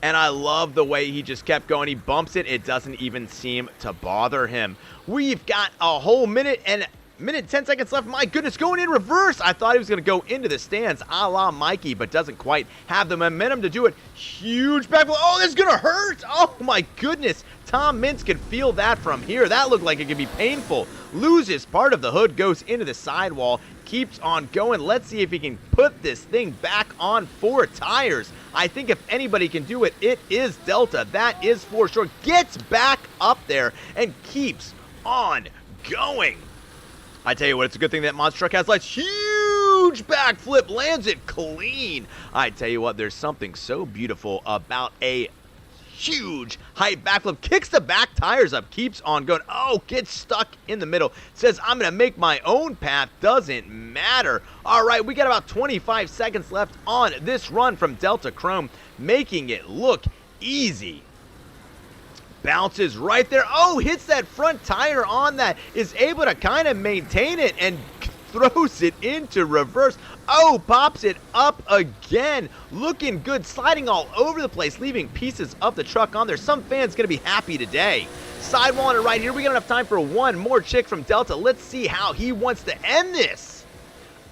And I love the way he just kept going. He bumps it. It doesn't even seem to bother him. We've got a whole minute and 10 seconds left. My goodness, going in reverse. I thought he was going to go into the stands a la Mikey, but doesn't quite have the momentum to do it. Huge backflip. Oh, this is going to hurt. Oh, my goodness. Tom Mintz could feel that from here. That looked like it could be painful. Loses part of the hood, goes into the sidewall, keeps on going. Let's see if he can put this thing back on 4 tires. I think if anybody can do it, it is Delta. That is for sure. Gets back up there and keeps on going. I tell you what, it's a good thing that monster truck has lights. Huge backflip, lands it clean. I tell you what, there's something so beautiful about a huge height backflip. Kicks the back tires up, keeps on going. Oh, gets stuck in the middle. Says, I'm going to make my own path. Doesn't matter. All right, we got about 25 seconds left on this run from Delta Chrome, making it look easy. Bounces right there. Oh, hits that front tire on that. Is able to kind of maintain it and throws it into reverse. Oh, pops it up again. Looking good. Sliding all over the place, leaving pieces of the truck on there. Some fans going to be happy today. Sidewall on it right here. We got enough time for one more chick from Delta. Let's see how he wants to end this.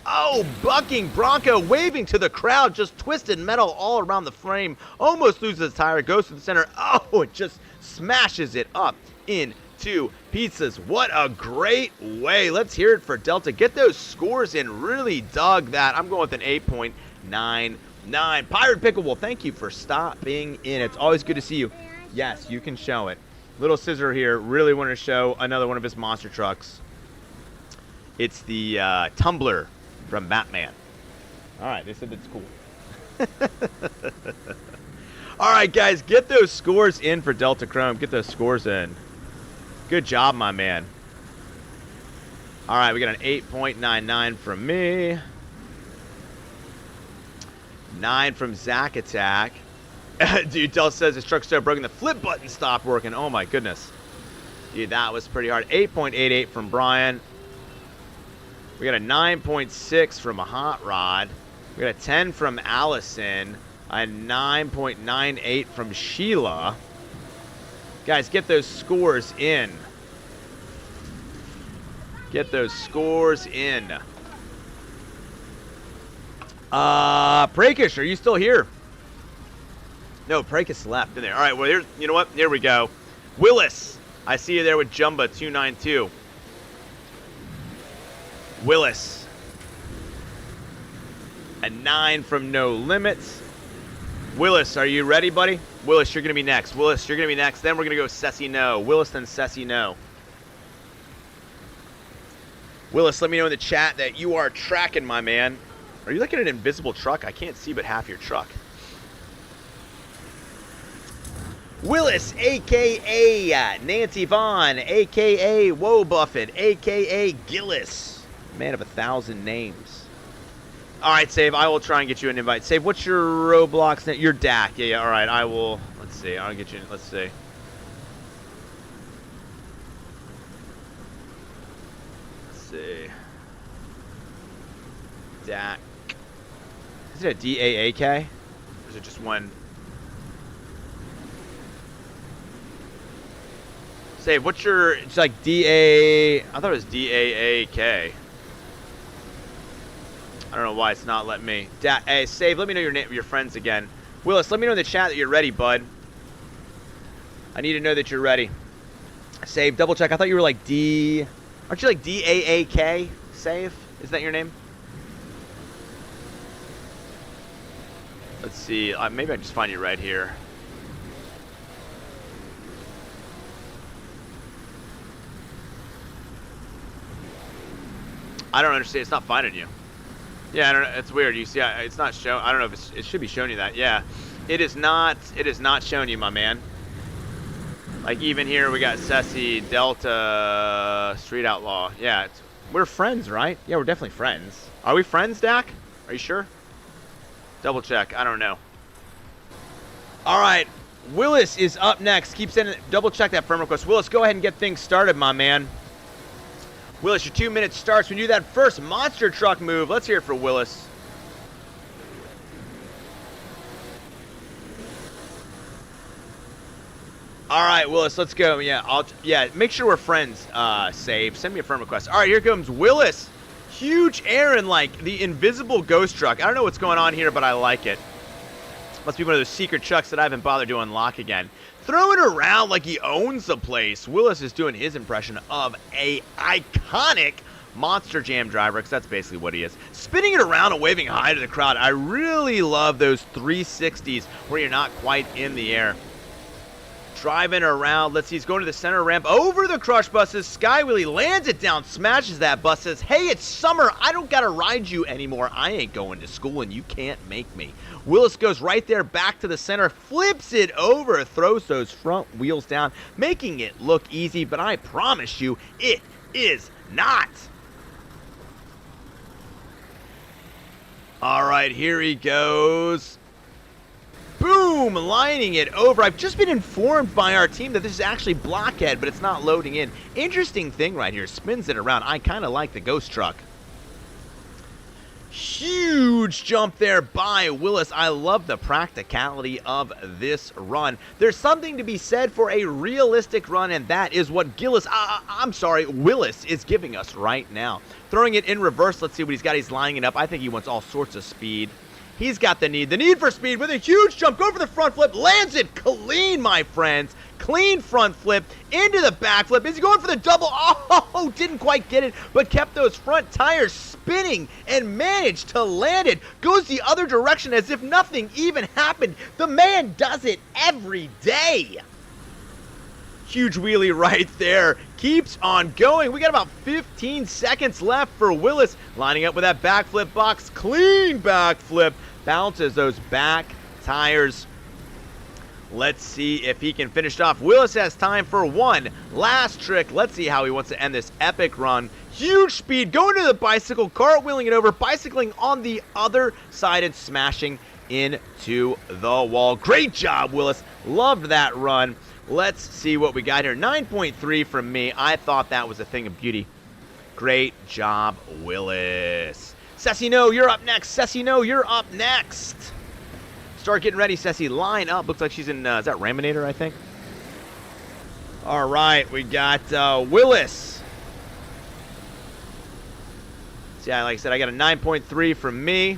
Oh, bucking Bronco, waving to the crowd. Just twisted metal all around the frame. Almost loses his tire. Goes to the center. Oh, it just smashes it up into pieces. What a great way. Let's hear it for Delta. Get those scores in. Really dug that. I'm going with an 8.99. Pirate Pickle, well, thank you for stopping in. It's always good to see you. Yes, you can show it. Little Scissor here really wanted to show another one of his monster trucks. It's the Tumbler from Batman. All right, they said that's cool. All right, guys, get those scores in for Delta Chrome. Get those scores in. Good job, my man. All right, we got an 8.99 from me. 9 from Zack Attack. Dude, Del says his truck's so broken the flip button stopped working. Oh, my goodness. Dude, that was pretty hard. 8.88 from Brian. We got a 9.6 from a Hot Rod. We got a 10 from Allison. A 9.98 from Sheila. Guys, get those scores in. Get those scores in. Prakish, are you still here? No, Prakish left in there. All right, well, here's, you know what? Here we go. Willis, I see you there with Jumba 292. Willis. A 9 from No Limits. Willis, are you ready, buddy? Willis, you're going to be next. Willis, you're going to be next. Then we're going to go Cessy No. Willis, then Cessy No. Willis, let me know in the chat that you are tracking, my man. Are you looking at an invisible truck? I can't see but half your truck. Willis, a.k.a. Nancy Vaughn, a.k.a. Woe Buffett, a.k.a. Gillis. Man of 1,000 names. All right, Save, I will try and get you an invite. Save, what's your Roblox name? Your DAC. Yeah, all right, I will. Let's see. I'll get you. Let's see. Let's see. DAC. Is it a D-A-A-K? Or is it just one? Save, what's your, it's like D-A, I thought it was D-A-A-K. I don't know why it's not letting me. Hey, Save, let me know your name, your friends again. Willis, let me know in the chat that you're ready, bud. I need to know that you're ready. Save, double check. I thought you were like D, aren't you like D-A-A-K? Save, is that your name? Let's see, maybe I just find you right here. I don't understand. It's not finding you. Yeah, I don't know. It's weird. You see, it's not showing. I don't know if it should be showing you that. Yeah, it is not. It is not showing you, my man. Like even here, we got Cessy, Delta, Street Outlaw. Yeah, we're friends, right? Yeah, we're definitely friends. Are we friends, Dak? Are you sure? Double check. I don't know. All right, Willis is up next. Keep sending. Double check that firm request. Willis, go ahead and get things started, my man. Willis, your 2 minutes starts when you do that first monster truck move. Let's hear it for Willis. All right, Willis, let's go. Yeah, make sure we're friends. Save. Send me a friend request. All right, here comes Willis. Huge air in like the invisible ghost truck. I don't know what's going on here, but I like it. Must be one of those secret trucks that I haven't bothered to unlock again. Throwing it around like he owns the place. Willis is doing his impression of a iconic Monster Jam driver, because that's basically what he is. Spinning it around and waving high to the crowd. I really love those 360s where you're not quite in the air. Driving around. Let's see, he's going to the center ramp. Over the crush buses. Sky Wheelie lands it down, smashes that bus, says, hey, it's summer. I don't got to ride you anymore. I ain't going to school, and you can't make me. Willis goes right there back to the center, flips it over, throws those front wheels down, making it look easy, but I promise you, it is not. All right, here he goes. Boom, lining it over. I've just been informed by our team that this is actually blockhead, but it's not loading in. Interesting thing right here, spins it around. I kind of like the ghost truck. Huge jump there by Willis. I love the practicality of this run. There's something to be said for a realistic run, and that is what Willis is giving us right now. Throwing it in reverse. Let's see what he's got. He's lining it up. I think he wants all sorts of speed. He's got the need for speed with a huge jump. Go for the front flip. Lands it clean, my friends. Clean front flip into the back flip. Is he going for the double? Oh, didn't quite get it, but kept those front tires spinning and managed to land it. Goes the other direction as if nothing even happened. The man does it every day. Huge wheelie right there. Keeps on going. We got about 15 seconds left for Willis. Lining up with that backflip box. Clean backflip. Bounces those back tires. Let's see if he can finish it off. Willis has time for one last trick. Let's see how he wants to end this epic run. Huge speed. Going to the bicycle. Cartwheeling it over. Bicycling on the other side and smashing into the wall. Great job, Willis. Loved that run. Let's see what we got here. 9.3 from me. I thought that was a thing of beauty. Great job, Willis. Cessy, no, you're up next. Cessy, no, you're up next. Start getting ready, Cessy. Line up. Looks like she's in, is that Raminator, I think? All right, we got Willis. See, like I said, I got a 9.3 from me.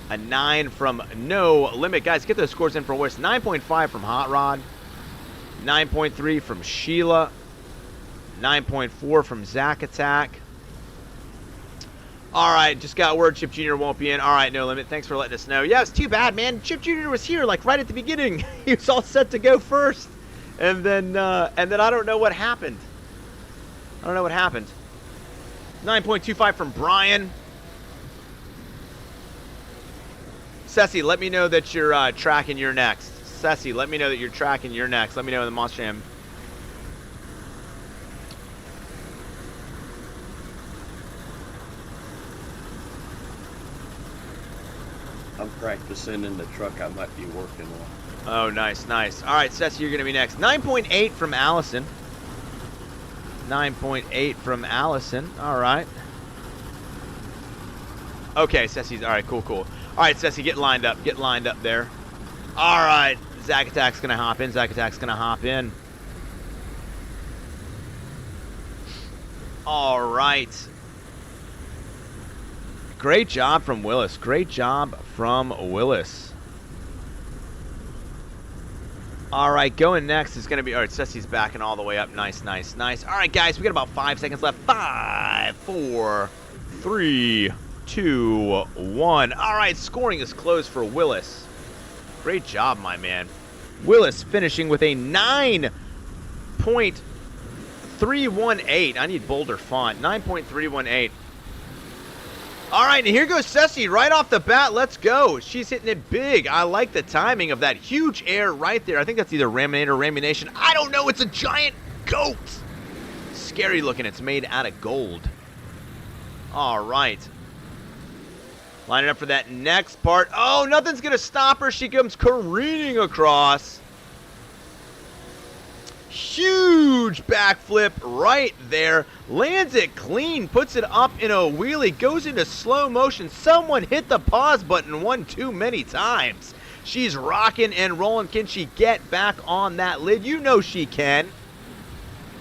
A 9 from No Limit. Guys, get those scores in for Willis. 9.5 from Hot Rod. 9.3 from Sheila. 9.4 from Zack Attack. All right, just got word Chip Jr. won't be in. All right, No Limit. Thanks for letting us know. Yeah, it's too bad, man. Chip Jr. was here, like, right at the beginning. He was all set to go first. And then I don't know what happened. I don't know what happened. 9.25 from Brian. Cessy, let me know that you're tracking your next. Cessy, let me know that you're tracking your next. Let me know in the Monster Jam. I'm practicing in the truck I might be working on. Oh, nice, nice. All right, Cessy, you're going to be next. 9.8 from Allison. 9.8 from Allison. All right. Okay, Cessy's. All right, cool, cool. All right, Cessy, get lined up. Get lined up there. All right. Zack Attack's going to hop in. Zack Attack's going to hop in. All right. Great job from Willis. Great job from Willis. All right, going next is going to be... All right, Cessy's backing all the way up. Nice, nice, nice. All right, guys, we got about 5 seconds left. 5, 4, 3, 2, 1. All right, scoring is closed for Willis. Great job, my man. Willis finishing with a 9.318. I need bolder font. 9.318. All right, and here goes Cessy right off the bat. Let's go. She's hitting it big. I like the timing of that huge air right there. I think that's either Raminator or Ramination. I don't know. It's a giant goat. Scary looking. It's made out of gold. All right. Lining up for that next part. Oh, nothing's going to stop her. She comes careening across. Huge backflip right there. Lands it clean. Puts it up in a wheelie. Goes into slow motion. Someone hit the pause button one too many times. She's rocking and rolling. Can she get back on that lid? You know she can.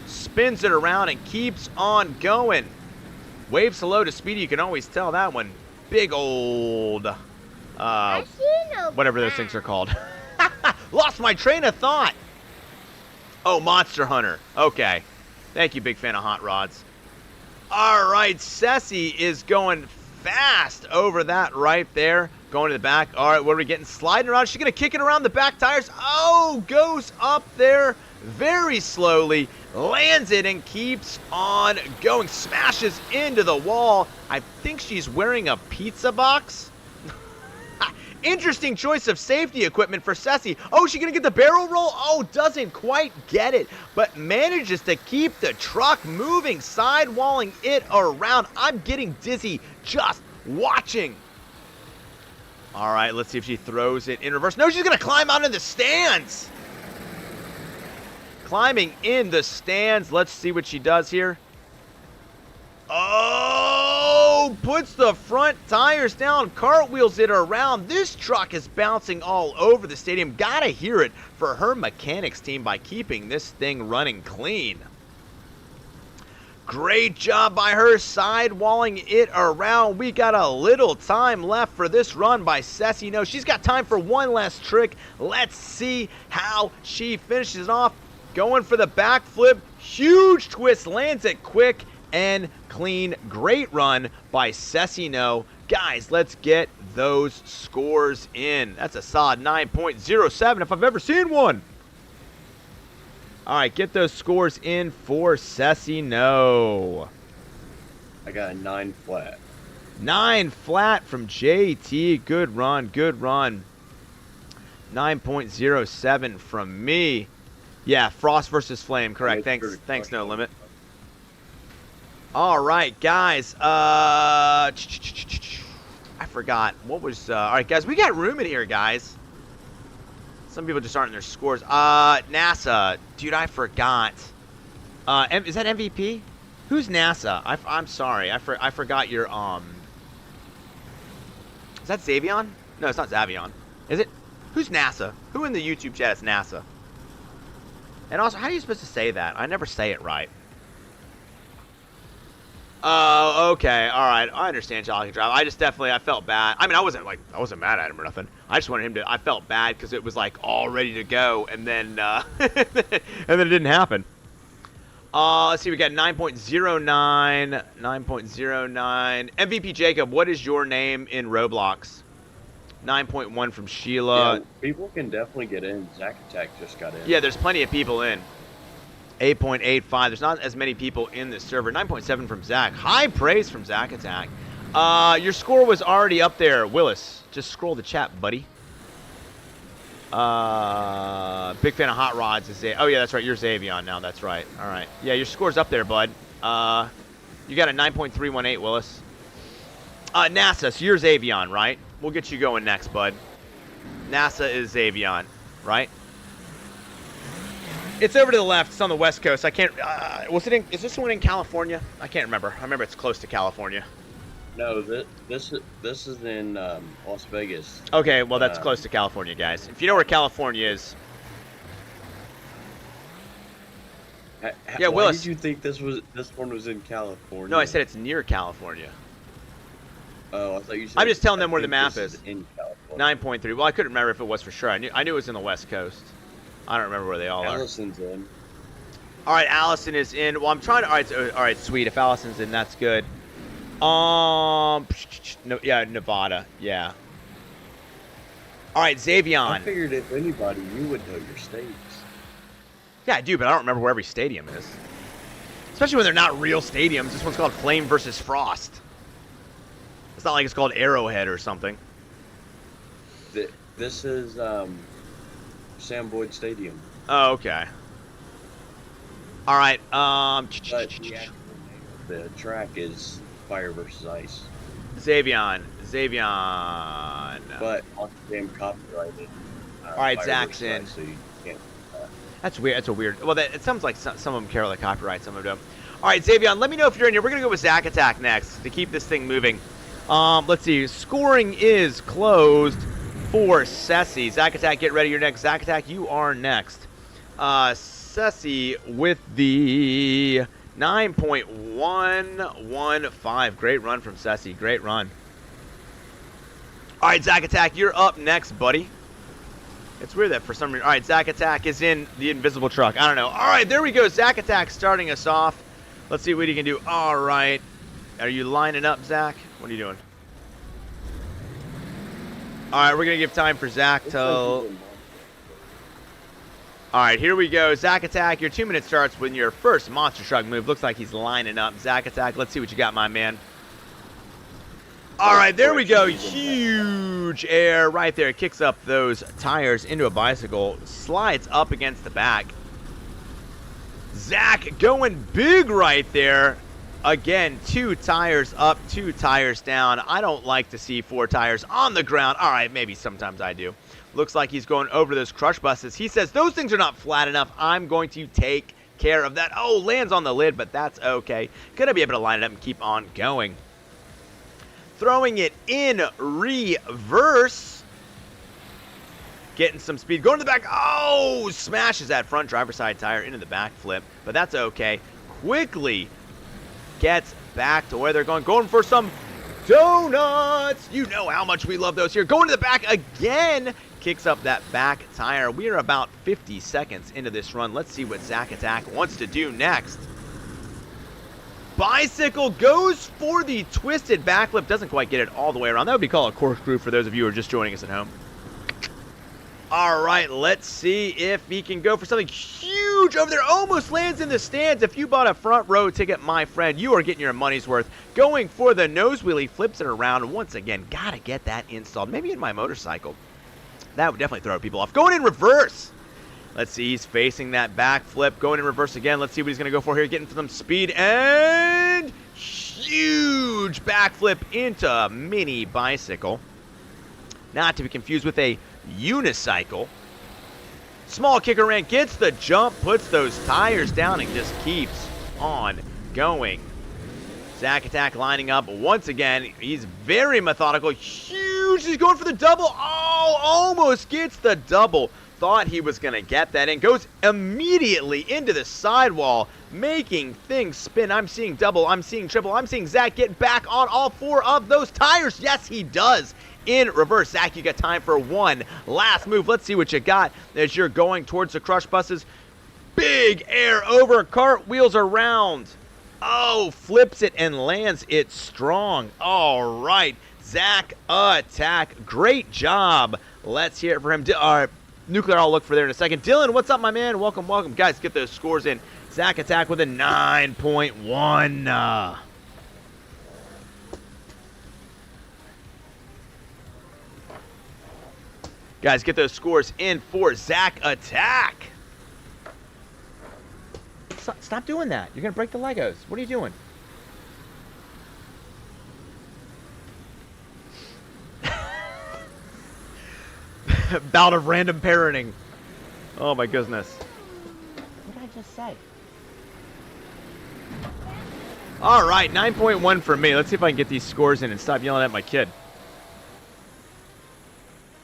Spins it around and keeps on going. Waves hello to Speedy. You can always tell that one. Big old, whatever those things are called. Lost my train of thought. Oh, Monster Hunter. Okay. Thank you, big fan of hot rods. All right, Cessy is going fast over that right there. Going to the back. All right, what are we getting? Sliding around. She's going to kick it around the back tires. Oh, goes up there very slowly. Lands it and keeps on going. Smashes into the wall. I think she's wearing a pizza box. Interesting choice of safety equipment for Cessy. Oh, is she going to get the barrel roll? Oh, doesn't quite get it, but manages to keep the truck moving, sidewalling it around. I'm getting dizzy just watching. All right, let's see if she throws it in reverse. No, she's going to climb out in the stands. Climbing in the stands. Let's see what she does here. Oh, puts the front tires down, cartwheels it around. This truck is bouncing all over the stadium. Gotta hear it for her mechanics team by keeping this thing running clean. Great job by her sidewalling it around. We got a little time left for this run by Cessy. No, she's got time for one last trick. Let's see how she finishes it off. Going for the backflip. Huge twist. Lands it quick and clean. Great run by Cessy. No, guys, let's get those scores in. That's a solid 9.07 if I've ever seen one. All right, get those scores in for Cessy. No, I got a 9 flat. 9 flat from JT. Good run, good run. 9.07 from me. Yeah, Frost versus Flame, correct. Thanks, No Limit. All right, guys. I forgot. What was... all right, guys, we got room in here, guys. Some people just aren't in their scores. NASA. Dude, I forgot. Is that MVP? Who's NASA? I'm sorry. I forgot your... Is that Xavion? No, it's not Xavion. Is it? Who's NASA? Who in the YouTube chat is NASA? And also, how are you supposed to say that? I never say it right. Oh, okay, all right. I understand Jolly Drive. I just definitely, I felt bad. I mean, I wasn't mad at him or nothing. I just wanted him to. I felt bad because it was like all ready to go, and then and then it didn't happen. Let's see. We got 9.09, 9.09. MVP Jacob, what is your name in Roblox? 9.1 from Sheila. Yeah, people can definitely get in. Zack Attack just got in. Yeah, there's plenty of people in. 8.85. There's not as many people in this server. 9.7 from Zach. High praise from Zack Attack. Your score was already up there, Willis. Just scroll the chat, buddy. Big fan of Hot Rods. Oh, yeah, that's right. You're Xavion now. That's right. All right. Yeah, your score's up there, bud. You got a 9.318, Willis. NASA, so you're Xavion, right? We'll get you going next, bud. NASA is Xavion, right? It's over to the left. It's on the west coast. I can't. Is this one in California? I can't remember. I remember it's close to California. No, this is in Las Vegas. Okay, well that's close to California, guys. If you know where California is. Yeah, why Willis. did you think this one was in California? No, I said it's near California. Oh, I thought you said. I'm just telling them where the map is. In California. 9.3. Well, I couldn't remember if it was for sure. I knew it was in the west coast. I don't remember where they all Allison's are. in. All right, Allison is in. Well, I'm trying to. All right, sweet. If Allison's in, that's good. No, yeah, Nevada. Yeah. All right, Xavion. I figured if anybody, you would know your states. Yeah, I do, but I don't remember where every stadium is. Especially when they're not real stadiums. This one's called Flame versus Frost. It's not like it's called Arrowhead or something. This is Sam Boyd Stadium. Oh, okay. All right. But the track is Fire versus Ice. Xavion. But on the damn copyrighted. All right, Zach's in. So you can't. That's weird. That's a weird. Well, it sounds like some of them care about the copyright. Some of them. All right, Xavion. Let me know if you're in here. We're gonna go with Zack Attack next to keep this thing moving. Let's see. Scoring is closed for Cessy. Zack Attack, get ready. You're next. Zack Attack, you are next. Cessy with the 9.115. Great run from Cessy. Great run. All right, Zack Attack, you're up next, buddy. It's weird that for some reason. All right, Zack Attack is in the invisible truck. I don't know. All right, there we go. Zack Attack starting us off. Let's see what he can do. All right. Are you lining up, Zach? What are you doing? All right, we're going to give time for Zach to... All right, here we go. Zack Attack, your 2 minute starts when your first monster truck move. Looks like he's lining up. Zack Attack, let's see what you got, my man. All right, there we go. Huge air right there. Kicks up those tires into a bicycle. Slides up against the back. Zach going big right there. Again, 2 tires up, 2 tires down. I don't like to see 4 tires on the ground. All right, maybe sometimes I do. Looks like he's going over those crush buses. He says, those things are not flat enough. I'm going to take care of that. Oh, lands on the lid, but that's okay. Gonna be able to line it up and keep on going. Throwing it in reverse. Getting some speed. Going to the back. Oh, smashes that front driver's side tire into the back flip, but that's okay. Quickly gets back to where they're going. Going for some donuts. You know how much we love those here. Going to the back again. Kicks up that back tire. We are about 50 seconds into this run. Let's see what Zack Attack wants to do next. Bicycle goes for the twisted backflip. Doesn't quite get it all the way around. That would be called a corkscrew for those of you who are just joining us at home. All right, let's see if he can go for something huge over there. Almost lands in the stands. If you bought a front row ticket, my friend, you are getting your money's worth. Going for the nose wheelie, flips it around. Once again, got to get that installed. Maybe in my motorcycle. That would definitely throw people off. Going in reverse. Let's see, he's facing that back flip. Going in reverse again. Let's see what he's going to go for here. Getting some speed and huge backflip into a mini bicycle. Not to be confused with a unicycle. Small kicker rank, gets the jump, puts those tires down, and just keeps on going. Zack Attack lining up once again. He's very methodical. Huge. He's going for the double. Oh, Oh, almost gets the double. Thought he was going to get that and goes immediately into the sidewall, making things spin. I'm seeing double, I'm seeing triple, I'm seeing Zack get back on all 4 of those tires. Yes, he does. In reverse. Zack, you got time for one last move. Let's see what you got as you're going towards the crush buses. Big air over, cartwheels around. Oh, flips it and lands it strong. All right, Zack Attack, great job. Let's hear it for him. All right, Nuclear, I'll look for there in a second. Dylan, what's up, my man? Welcome, welcome. Guys, get those scores in. Zack Attack with a 9.1. Guys, get those scores in for Zack Attack. Stop doing that. You're going to break the Legos. What are you doing? Bout of random parenting. Oh, my goodness. What did I just say? All right, 9.1 for me. Let's see if I can get these scores in and stop yelling at my kid.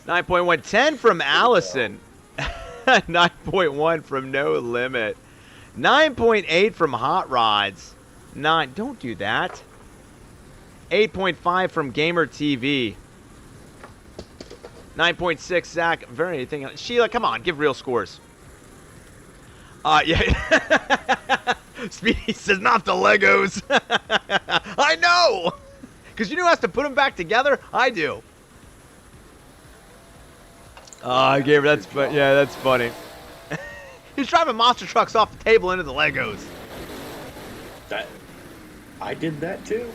9.1. 10 from Allison. 9.1 from No Limit. 9.8 from Hot Rods. 9. Don't do that. 8.5 from Gamer TV. 9.6 Zack. Very anything else. Sheila, come on, give real scores. Yeah. Speedy says not the Legos. I know, because you know who has to put them back together. I do. Gamer, that's yeah, that's funny. He's driving monster trucks off the table into the Legos. I did that too.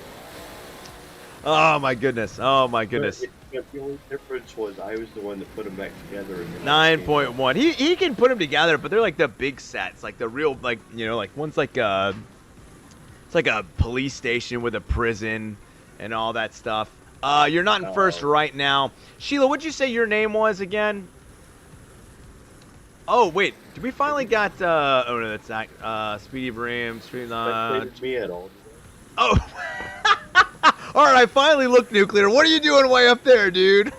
Oh my goodness! Oh my goodness! The only difference was I was the one that put them back together. 9.1. He can put them together, but they're like the big sets, like the real, like, you know, like one's like it's like a police station with a prison and all that stuff. You're not in first right now. Sheila, what'd you say your name was again? Oh wait, did we finally got? Oh no, that's Zack. Speedy Bream, Street. Me at all. Oh. All right, I finally looked, Nuclear. What are you doing way up there, dude?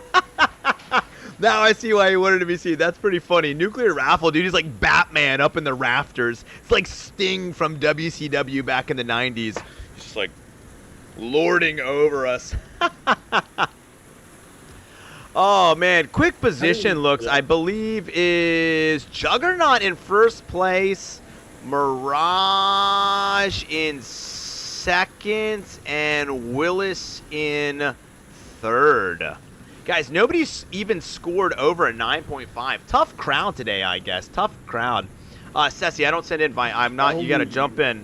Now I see why you wanted to be seen. That's pretty funny. Nuclear Raffle, dude. He's like Batman up in the rafters. It's like Sting from WCW back in the 90s. He's just like lording over us. Oh, man. Quick position looks, I believe, is Juggernaut in first place. Mirage in second, and Willis in third. Guys, nobody's even scored over a 9.5. Tough crowd today, I guess. Tough crowd. Cessy, I don't send invite. I'm not. You got to jump in.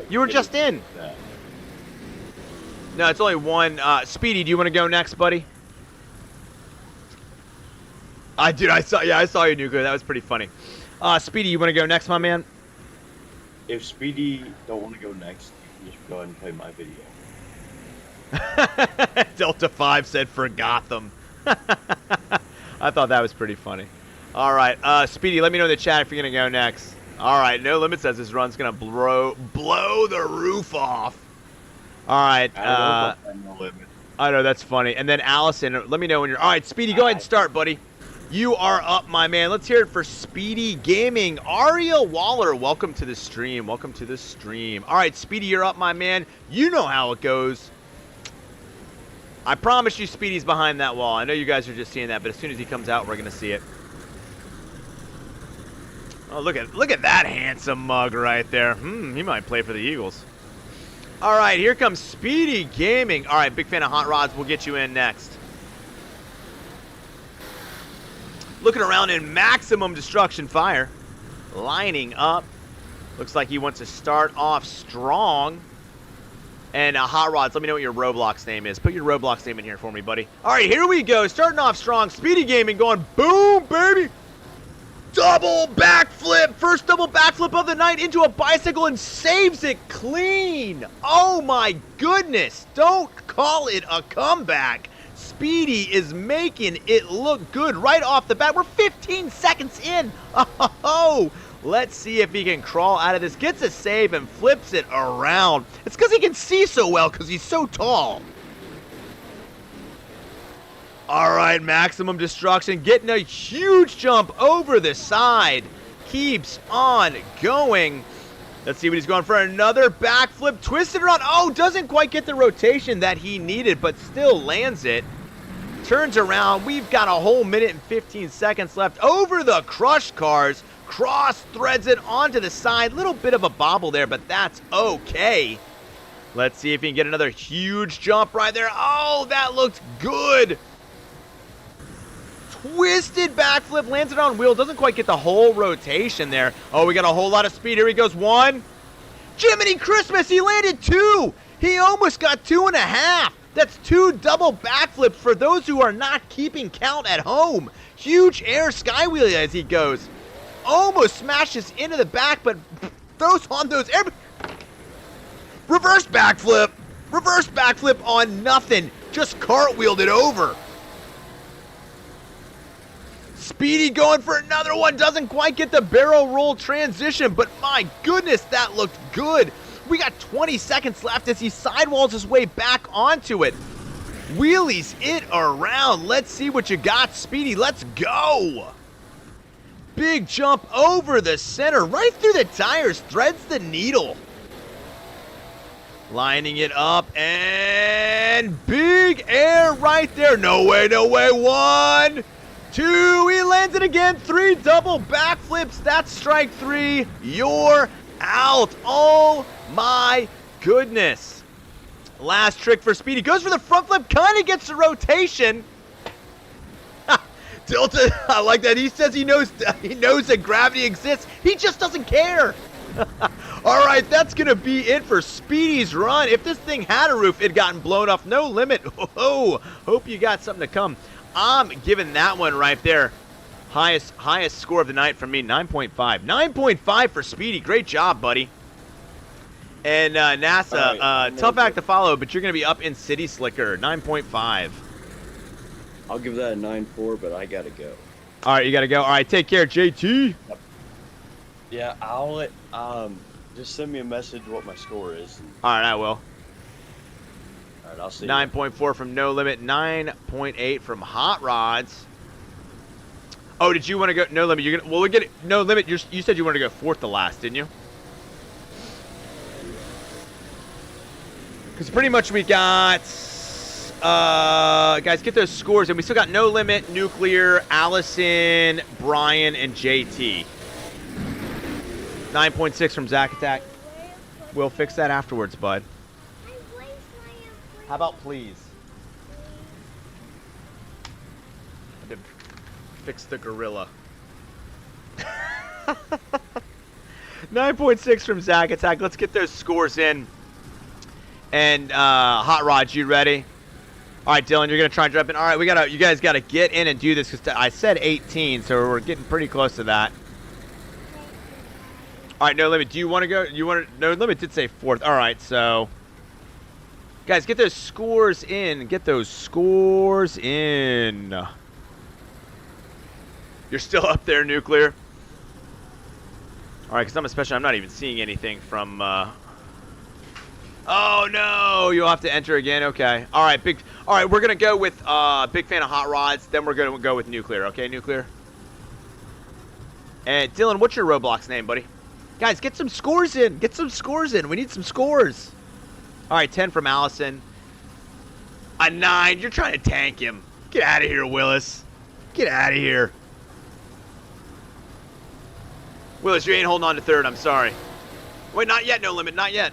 You were just in. No, it's only one. Speedy, do you want to go next, buddy? I saw you, Nuclear. That was pretty funny. Speedy, you want to go next, my man? If Speedy don't want to go next, just go ahead and play my video. Delta 5 said for Gotham. I thought that was pretty funny. All right, Speedy, let me know in the chat if you're going to go next. All right, No Limit says this run's going to blow the roof off. All right. I don't know No Limit. I know, that's funny. And then Allison, let me know when you're... All right, Speedy, go ahead and start, buddy. You are up, my man. Let's hear it for Speedy Gaming. Ariel Waller, welcome to the stream. Welcome to the stream. All right, Speedy, you're up, my man. You know how it goes. I promise you Speedy's behind that wall. I know you guys are just seeing that, but as soon as he comes out, we're going to see it. Oh, look at that handsome mug right there. He might play for the Eagles. All right, here comes Speedy Gaming. All right, big fan of Hot Rods. We'll get you in next. Looking around in maximum destruction fire. Lining up. Looks like he wants to start off strong. And Hot Rods, let me know what your Roblox name is. Put your Roblox name in here for me, buddy. All right, here we go. Starting off strong. Speedy Gaming going boom, baby. Double backflip. First double backflip of the night into a bicycle and saves it clean. Oh, my goodness. Don't call it a comeback. Speedy is making it look good right off the bat. We're 15 seconds in. Oh, let's see if he can crawl out of this. Gets a save and flips it around. It's because he can see so well because he's so tall. All right, Maximum Destruction getting a huge jump over the side. Keeps on going. Let's see what he's going for. Another backflip, twisted around. Oh, doesn't quite get the rotation that he needed, but still lands it. Turns around. We've got a whole minute and 15 seconds left over the crush cars. Cross threads it onto the side. Little bit of a bobble there, but that's okay. Let's see if he can get another huge jump right there. Oh, that looked good. Twisted backflip, lands it on wheel. Doesn't quite get the whole rotation there. Oh, we got a whole lot of speed. Here he goes. One. Jiminy Christmas, he landed two. He almost got 2.5. That's 2 double backflips for those who are not keeping count at home. Huge air skywheel as he goes. Almost smashes into the back, but throws on those air. Reverse backflip. Reverse backflip on nothing. Just cartwheeled it over. Speedy going for another one. Doesn't quite get the barrel roll transition, but my goodness, that looked good. We got 20 seconds left as he sidewalls his way back onto it. Wheelies it around. Let's see what you got, Speedy. Let's go. Big jump over the center, right through the tires, threads the needle. Lining it up, and big air right there. No way, no way. 1, 2, he lands it again. 3 double backflips. That's strike 3. You're out. Oh my goodness. Last trick for Speedy. Goes for the front flip, kind of gets the rotation. Delta, I like that. He says he knows that gravity exists. He just doesn't care. All right, that's going to be it for Speedy's run. If this thing had a roof, it'd gotten blown off. No limit. Oh, hope you got something to come. I'm giving that one right there. Highest score of the night from me, 9.5. 9.5 for Speedy. Great job, buddy. And NASA, right, tough act to follow, but you're going to be up in City Slicker, 9.5. I'll give that a 9.4, but I got to go. All right, you got to go. All right, take care, JT. Yep. Yeah, I'll let, just send me a message what my score is. All right, I will. All right, I'll see 9.4 from No Limit, 9.8 from Hot Rods. Oh, did you want to go No Limit? You're gonna, well, we get it. No Limit. You said you wanted to go 4th to last, didn't you? Because pretty much we got, guys, get those scores, and we still got No Limit, Nuclear, Allison, Brian, and JT. 9.6 from Zack Attack. We'll fix that afterwards, bud. How about please? I had to fix the gorilla. 9.6 from Zack Attack. Let's get those scores in. And Hot Rod, you ready? All right, Dylan, you're gonna try and jump in. All right, you guys gotta get in and do this because I said 18, so we're getting pretty close to that. All right, No Limit. Do you want to go? No Limit did say 4th. All right, so guys, get those scores in. Get those scores in. You're still up there, Nuclear. All right, because I'm not even seeing anything from. Oh no! You'll have to enter again. Okay. All right, All right, we're gonna go with big fan of Hot Rods. Then we're gonna go with Nuclear. Okay, Nuclear. And Dylan, what's your Roblox name, buddy? Guys, get some scores in. Get some scores in. We need some scores. All right, 10 from Allison. A 9. You're trying to tank him. Get out of here, Willis. Get out of here. Willis, you ain't holding on to 3rd. I'm sorry. Wait, not yet. No Limit. Not yet.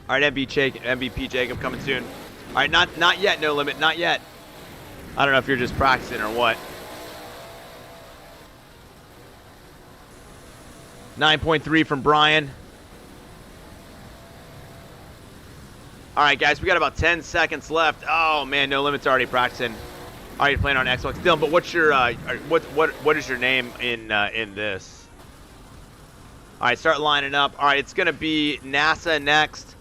All right, MVP Jacob coming soon. All right, not yet. No Limit. Not yet. I don't know if you're just practicing or what. 9.3 from Brian. All right, guys, we got about 10 seconds left. Oh man, No Limit's already practicing. All right, you're playing on Xbox, Dylan. But what's your what is your name in this? All right, start lining up. All right, it's gonna be NASA next.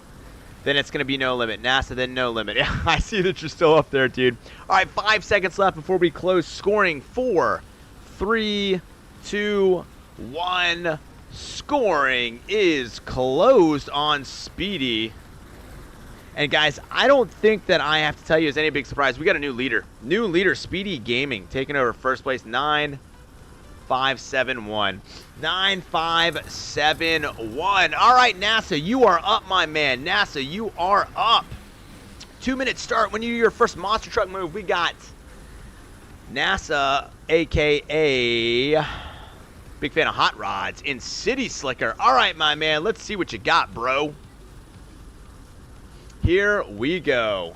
Then it's gonna be No Limit. NASA, then No Limit. Yeah, I see that you're still up there, dude. All right, 5 seconds left before we close scoring. 4, 3, 2, 1. Scoring is closed on Speedy. And guys, I don't think that I have to tell you is any big surprise. We got a new leader. New leader, Speedy Gaming, taking over first place, 9-5-7-1. 9-5-7-1. All right, NASA, you are up, my man. NASA, you are up. 2-minute start. When you do your first monster truck move, we got NASA, a.k.a. big fan of hot rods, in City Slicker. All right, my man, let's see what you got, bro. Here we go.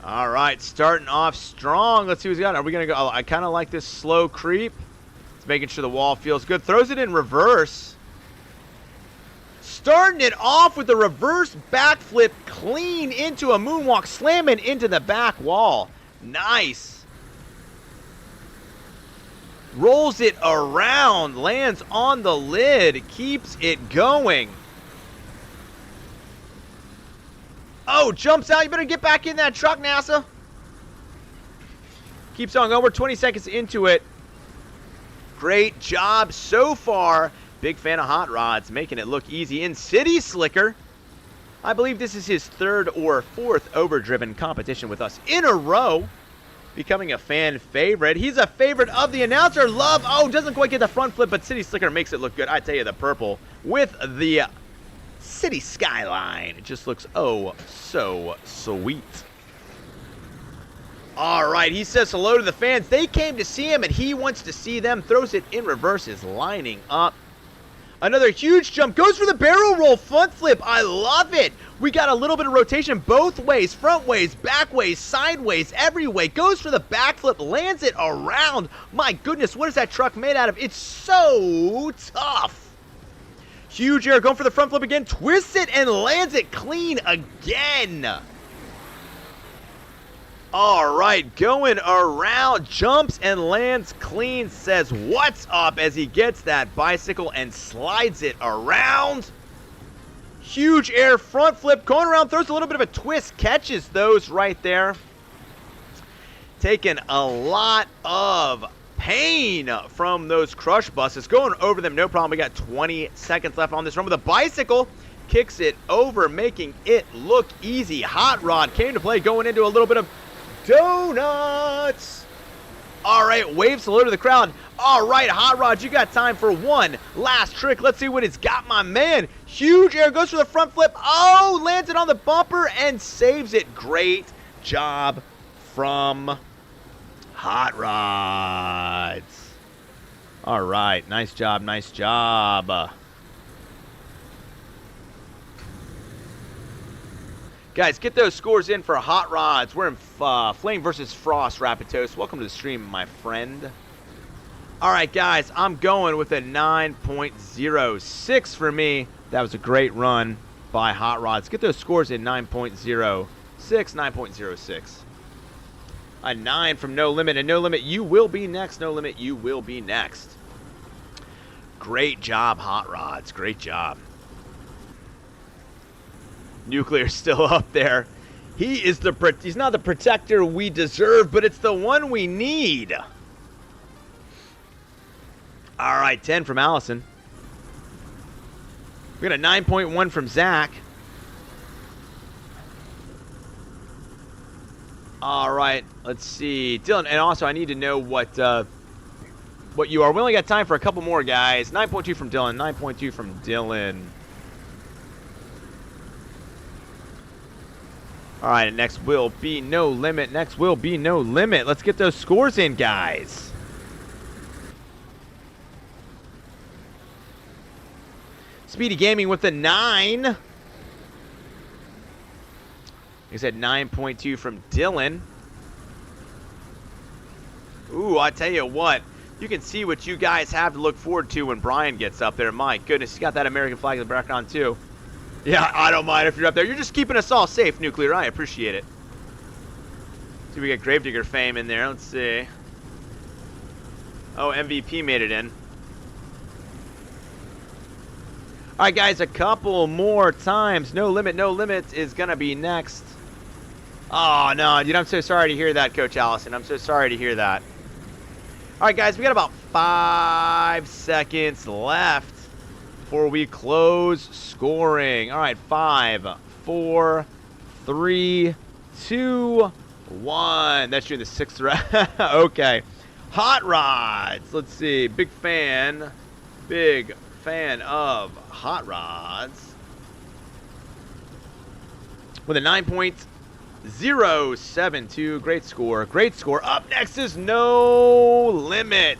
All right, starting off strong. Let's see who's got it. Are we going to go? Oh, I kind of like this slow creep. It's making sure the wall feels good. Throws it in reverse. Starting it off with a reverse backflip clean into a moonwalk, slamming into the back wall. Nice. Rolls it around, lands on the lid, keeps it going. Oh, jumps out. You better get back in that truck, NASA. Keeps on going. We're 20 seconds into it. Great job so far. Big fan of hot rods, making it look easy. In City Slicker, I believe this is his 3rd or 4th Overdriven competition with us in a row. Becoming a fan favorite. He's a favorite of the announcer. Love. Oh, doesn't quite get the front flip, but City Slicker makes it look good. I tell you, the purple with the city skyline. It just looks oh so sweet. All right, he says hello to the fans. They came to see him and he wants to see them. Throws it in reverse, is lining up. Another huge jump, goes for the barrel roll front flip. I love it. We got a little bit of rotation both ways, front ways, back ways, sideways, every way. Goes for the backflip, lands it around. My goodness, what is that truck made out of? It's so tough. Huge air, going for the front flip again, twists it and lands it clean again. All right, going around, jumps and lands clean, says what's up as he gets that bicycle and slides it around. Huge air front flip, going around, throws a little bit of a twist, catches those right there. Taking a lot of pain from those crush buses. Going over them, no problem. We got 20 seconds left on this run with a bicycle. Kicks it over, making it look easy. Hot rod came to play, going into a little bit of donuts. All right, waves hello to the crowd. All right, hot rod, you got time for one last trick. Let's see what it's got, my man. Huge air, goes for the front flip. Oh, lands it on the bumper and saves it. Great job from hot rods. All right, nice job, nice job. Guys, get those scores in for hot rods. We're in Flame versus Frost Rapid Toast. Welcome to the stream, my friend. All right, guys, I'm going with a 9.06 for me. That was a great run by hot rods. Get those scores in. 9.06, 9.06. A 9 from No Limit. And No Limit, you will be next. No Limit, you will be next. Great job, hot rods. Great job. Nuclear's still up there. He's not the protector we deserve, but it's the one we need. All right, 10 from Allison. We got a 9.1 from Zack. All right, let's see. Dylan, and also I need to know what you are. We only got time for a couple more, guys. 9.2 from Dylan, 9.2 from Dylan. All right, and next will be No Limit. Next will be No Limit. Let's get those scores in, guys. Speedy Gaming with a 9. Like I said, 9.2 from Dylan. Ooh, I tell you what. You can see what you guys have to look forward to when Brian gets up there. My goodness, he's got that American flag in the background, too. Yeah, I don't mind if you're up there. You're just keeping us all safe, Nuclear. I appreciate it. See, we got Gravedigger fame in there. Let's see. Oh, MVP made it in. All right, guys, a couple more times. No Limit, No Limit is going to be next. Oh, no, dude, I'm so sorry to hear that, Coach Allison. I'm so sorry to hear that. All right, guys, we got about 5 seconds left. before we close scoring. All right, 5, 4, 3, 2, 1. That's during the 6th round. Okay. Hot rods. Let's see. Big fan of hot rods. With a 9.072. Great score. Great score. Up next is No Limit.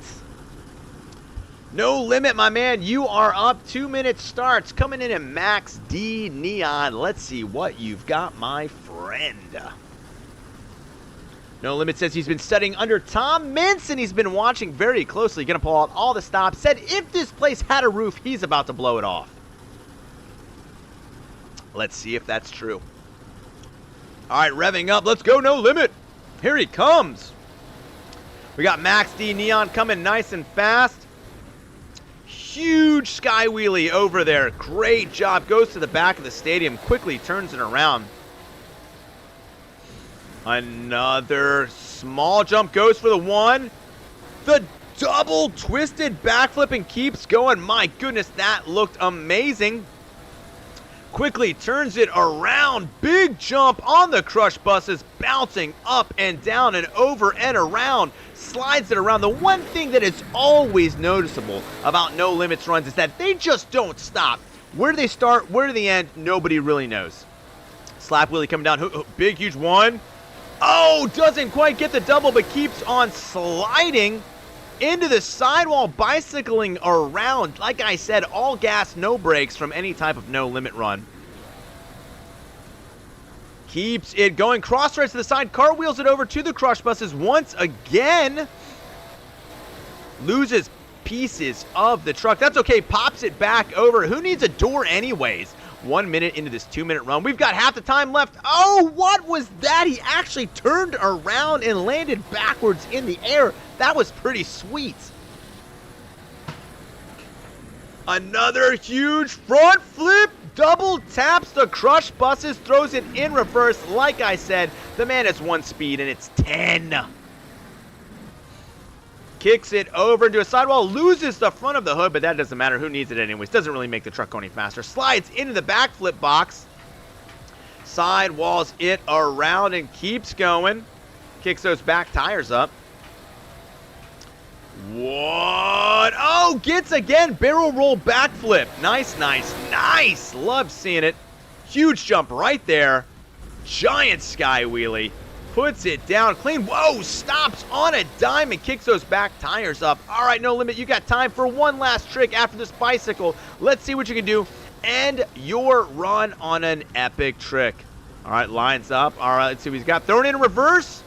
No Limit, my man. You are up. 2-minute starts. Coming in at Max D Neon. Let's see what you've got, my friend. No Limit says he's been studying under Tom Mintz, and he's been watching very closely. Going to pull out all the stops. Said if this place had a roof, he's about to blow it off. Let's see if that's true. All right, revving up. Let's go, No Limit. Here he comes. We got Max D Neon coming nice and fast. Huge sky wheelie over there. Great job. Goes to the back of the stadium. Quickly turns it around. Another small jump. Goes for the 1. The double twisted backflip and keeps going. My goodness, that looked amazing. Quickly turns it around. Big jump on the crush buses. Bouncing up and down and over and around. Slides it around. The one thing that is always noticeable about No Limits runs is that they just don't stop. Where do they start? Where do they end? Nobody really knows. Slap wheelie coming down. Big, huge 1. Oh, doesn't quite get the double, but keeps on sliding into the sidewall, bicycling around. Like I said, all gas, no brakes from any type of No Limit run. Keeps it going. Cross right to the side. Cartwheels it over to the crush buses once again. Loses pieces of the truck. That's okay. Pops it back over. Who needs a door anyways? 1 minute into this 2-minute run. We've got half the time left. Oh, what was that? He actually turned around and landed backwards in the air. That was pretty sweet. Another huge front flip. Double taps the crush buses. Throws it in reverse. Like I said, the man has 1 speed and it's 10. Kicks it over into a sidewall, loses the front of the hood, but that doesn't matter. Who needs it anyways? Doesn't really make the truck go any faster. Slides into the backflip box. Sidewalls it around and keeps going. Kicks those back tires up. What? Oh, gets again. Barrel roll backflip. Nice, nice, nice. Love seeing it. Huge jump right there. Giant sky wheelie. Puts it down clean. Whoa, stops on a dime and kicks those back tires up. All right, No Limit, you got time for one last trick after this bicycle. Let's see what you can do. End your run on an epic trick. All right, lines up. All right, let's see what he's got. Thrown in reverse.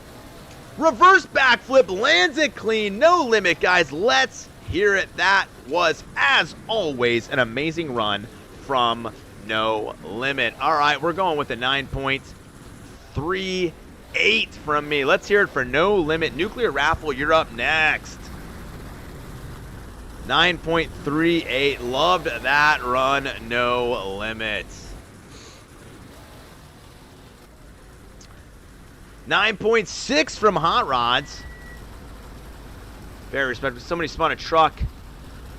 Reverse backflip, lands it clean. No Limit, guys. Let's hear it. That was, as always, an amazing run from No Limit. All right, we're going with a 9.38 from me. Let's hear it for No Limit. Nuclear Raffle, you're up next. 9.38. Loved that run, No Limit. 9.6 from Hot Rods. Very respectful. Somebody spun a truck.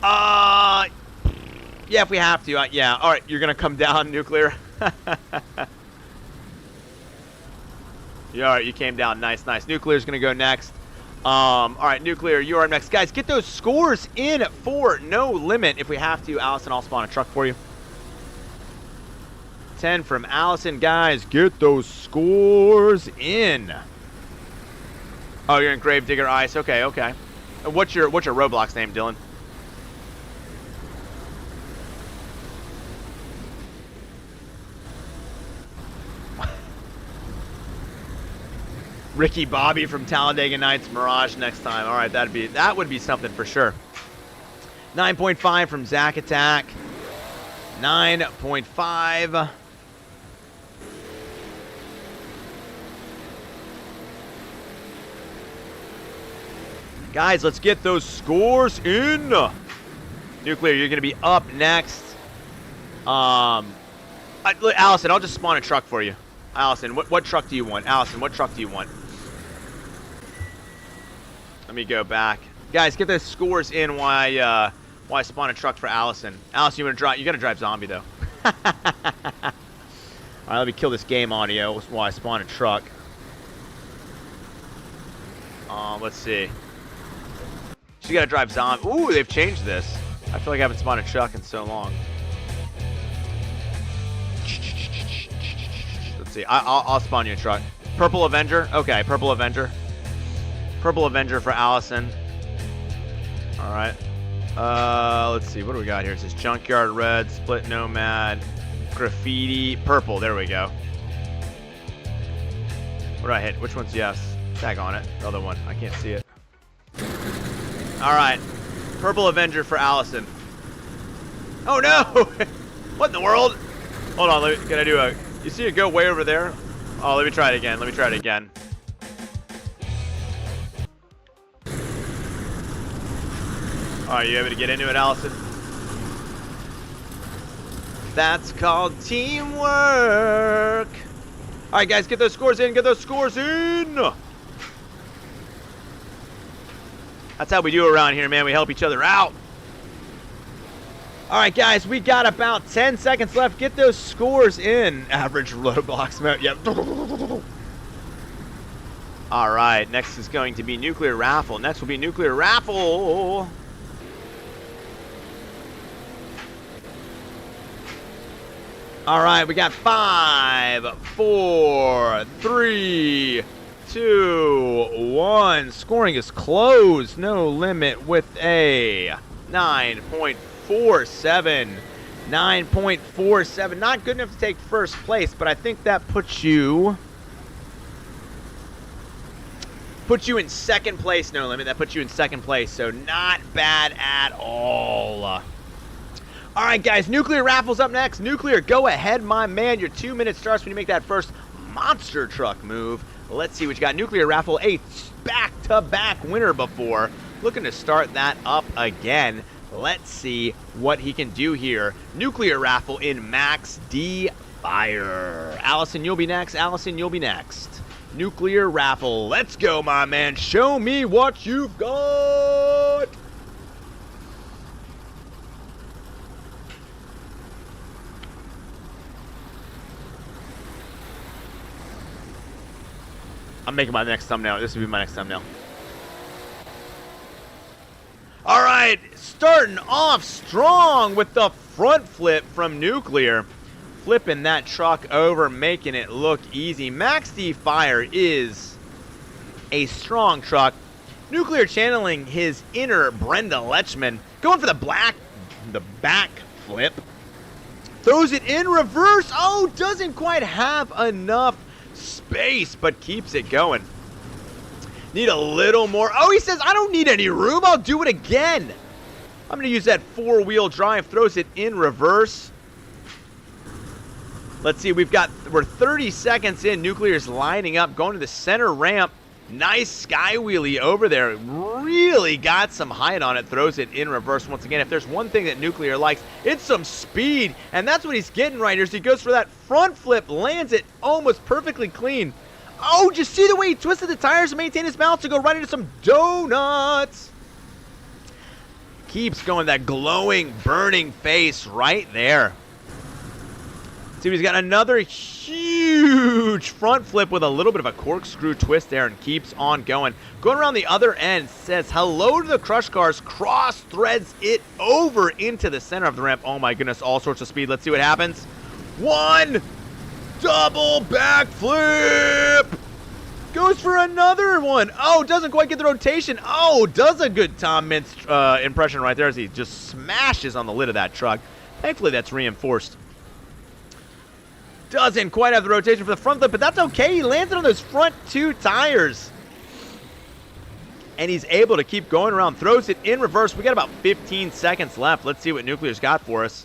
Yeah, if we have to. Yeah, all right, you're going to come down, Nuclear. Yeah, all right, you came down. Nice, nice. Nuclear's going to go next. All right, Nuclear, you are next. Guys, get those scores in for No Limit. If we have to, Allison, I'll spawn a truck for you. 10 from Allison. Guys, get those scores in. Oh, you're in Gravedigger Ice. Okay, okay. What's your Roblox name, Dylan? Ricky Bobby from Talladega Nights Mirage next time. All right, that would be something for sure. 9.5 from Zack Attack. 9.5. Guys, let's get those scores in. Nuclear, you're going to be up next. Allison, I'll just spawn a truck for you. Allison, what truck do you want? Allison, what truck do you want? Let me go back. Guys, get those scores in while Why spawn a truck for Allison? Allison, you gotta drive zombie though. Alright, let me kill this game audio while I spawn a truck. Let's see. She gotta drive zombie. Ooh, they've changed this. I feel like I haven't spawned a truck in so long. Let's see. I'll spawn you a truck. Purple Avenger. Okay, Purple Avenger. Purple Avenger for Allison. All right. Let's see. What do we got here? It says Junkyard Red, Split Nomad, Graffiti, Purple. There we go. What do I hit? Which one's yes? Tag on it. The other one. I can't see it. All right. Purple Avenger for Allison. Oh no! What in the world? Hold on. Can I do a... You see it go way over there? Oh, let me try it again. Let me try it again. Are you able to get into it, Allison? That's called teamwork. All right, guys, get those scores in. Get those scores in. That's how we do around here, man. We help each other out. All right, guys, we got about 10 seconds left. Get those scores in. Average Roblox mode. Yep. All right, next is going to be Nuclear Raffle. Next will be Nuclear Raffle. All right, we got 5, 4, 3, 2, 1. Scoring is closed. No limit with a 9.47. 9.47. Not good enough to take first place, but I think that puts you in second place. No limit. That puts you in second place, so not bad at all. All right, guys, Nuclear Raffle's up next. Nuclear, go ahead, my man. Your 2 minutes starts when you make that first monster truck move. Let's see what you got. Nuclear Raffle, a back-to-back winner before. Looking to start that up again. Let's see what he can do here. Nuclear Raffle in Max D Fire. Allison, you'll be next. Allison, you'll be next. Nuclear Raffle. Let's go, my man. Show me what you've got. I'm making my next thumbnail. This will be my next thumbnail. All right, starting off strong with the front flip from Nuclear. Flipping that truck over, making it look easy. Max D Fire is a strong truck. Nuclear channeling his inner Brenda Lechman. Going for the back flip. Throws it in reverse. Oh, doesn't quite have enough space, but keeps it going. Need a little more. Oh, he says, I don't need any room. I'll do it again. I'm going to use that four-wheel drive. Throws it in reverse. Let's see. We're 30 seconds in. Nuclear's lining up, going to the center ramp. Nice sky wheelie over there. Really got some height on it. Throws it in reverse once again. If there's one thing that Nuclear likes, it's some speed. And that's what he's getting right here. So he goes for that front flip, lands it almost perfectly clean. Oh, just see the way he twisted the tires to maintain his balance to go right into some donuts. Keeps going, that glowing, burning face right there. See, he's got another huge front flip with a little bit of a corkscrew twist there and keeps on going. Going around the other end, says hello to the crush cars, cross threads it over into the center of the ramp. Oh my goodness, all sorts of speed. Let's see what happens. One double backflip. Goes for another one. Oh, doesn't quite get the rotation. Oh, does a good Tom Mintz impression right there as he just smashes on the lid of that truck. Thankfully, that's reinforced. Doesn't quite have the rotation for the front flip, but that's okay. He landed on those front two tires. And he's able to keep going around. Throws it in reverse. We got about 15 seconds left. Let's see what Nuclear's got for us.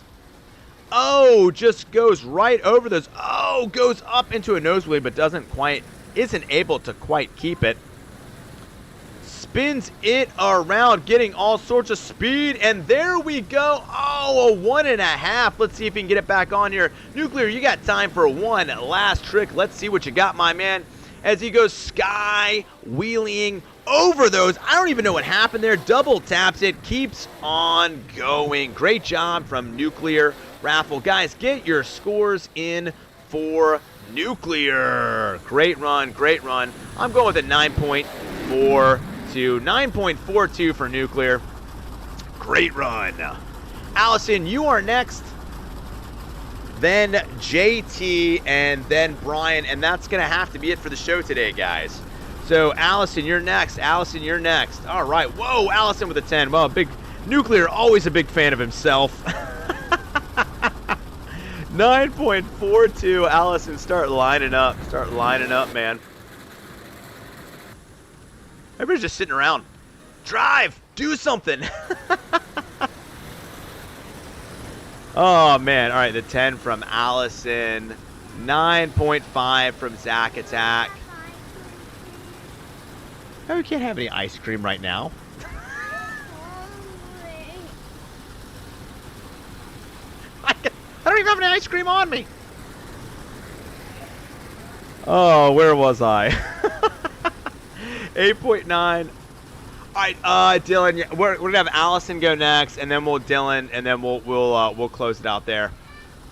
Oh, just goes right over those. Oh, goes up into a nosebleed, but isn't able to quite keep it. Spins it around, getting all sorts of speed, and there we go. Oh, a 1.5. Let's see if he can get it back on here. Nuclear, you got time for one last trick. Let's see what you got, my man, as he goes sky wheeling over those. I don't even know what happened there. Double taps it, keeps on going. Great job from Nuclear Raffle. Guys, get your scores in for Nuclear. Great run, great run. I'm going with a 9.42. 9.42 for Nuclear. Great run. Allison, you are next. Then JT, and then Brian, and that's going to have to be it for the show today, guys. So, Allison, you're next. Allison, you're next. All right. Whoa, Allison with a 10. Well, big Nuclear, always a big fan of himself. 9.42. Allison, start lining up. Start lining up, man. Everybody's just sitting around. Drive. Do something. Oh, man. All right, the 10 from Allison. 9.5 from Zack Attack. Oh, we can't have any ice cream right now. I don't even have any ice cream on me. Oh, where was I? 8.9. All right, Dylan, we're gonna have Allison go next, and then we'll Dylan, and then we'll close it out there.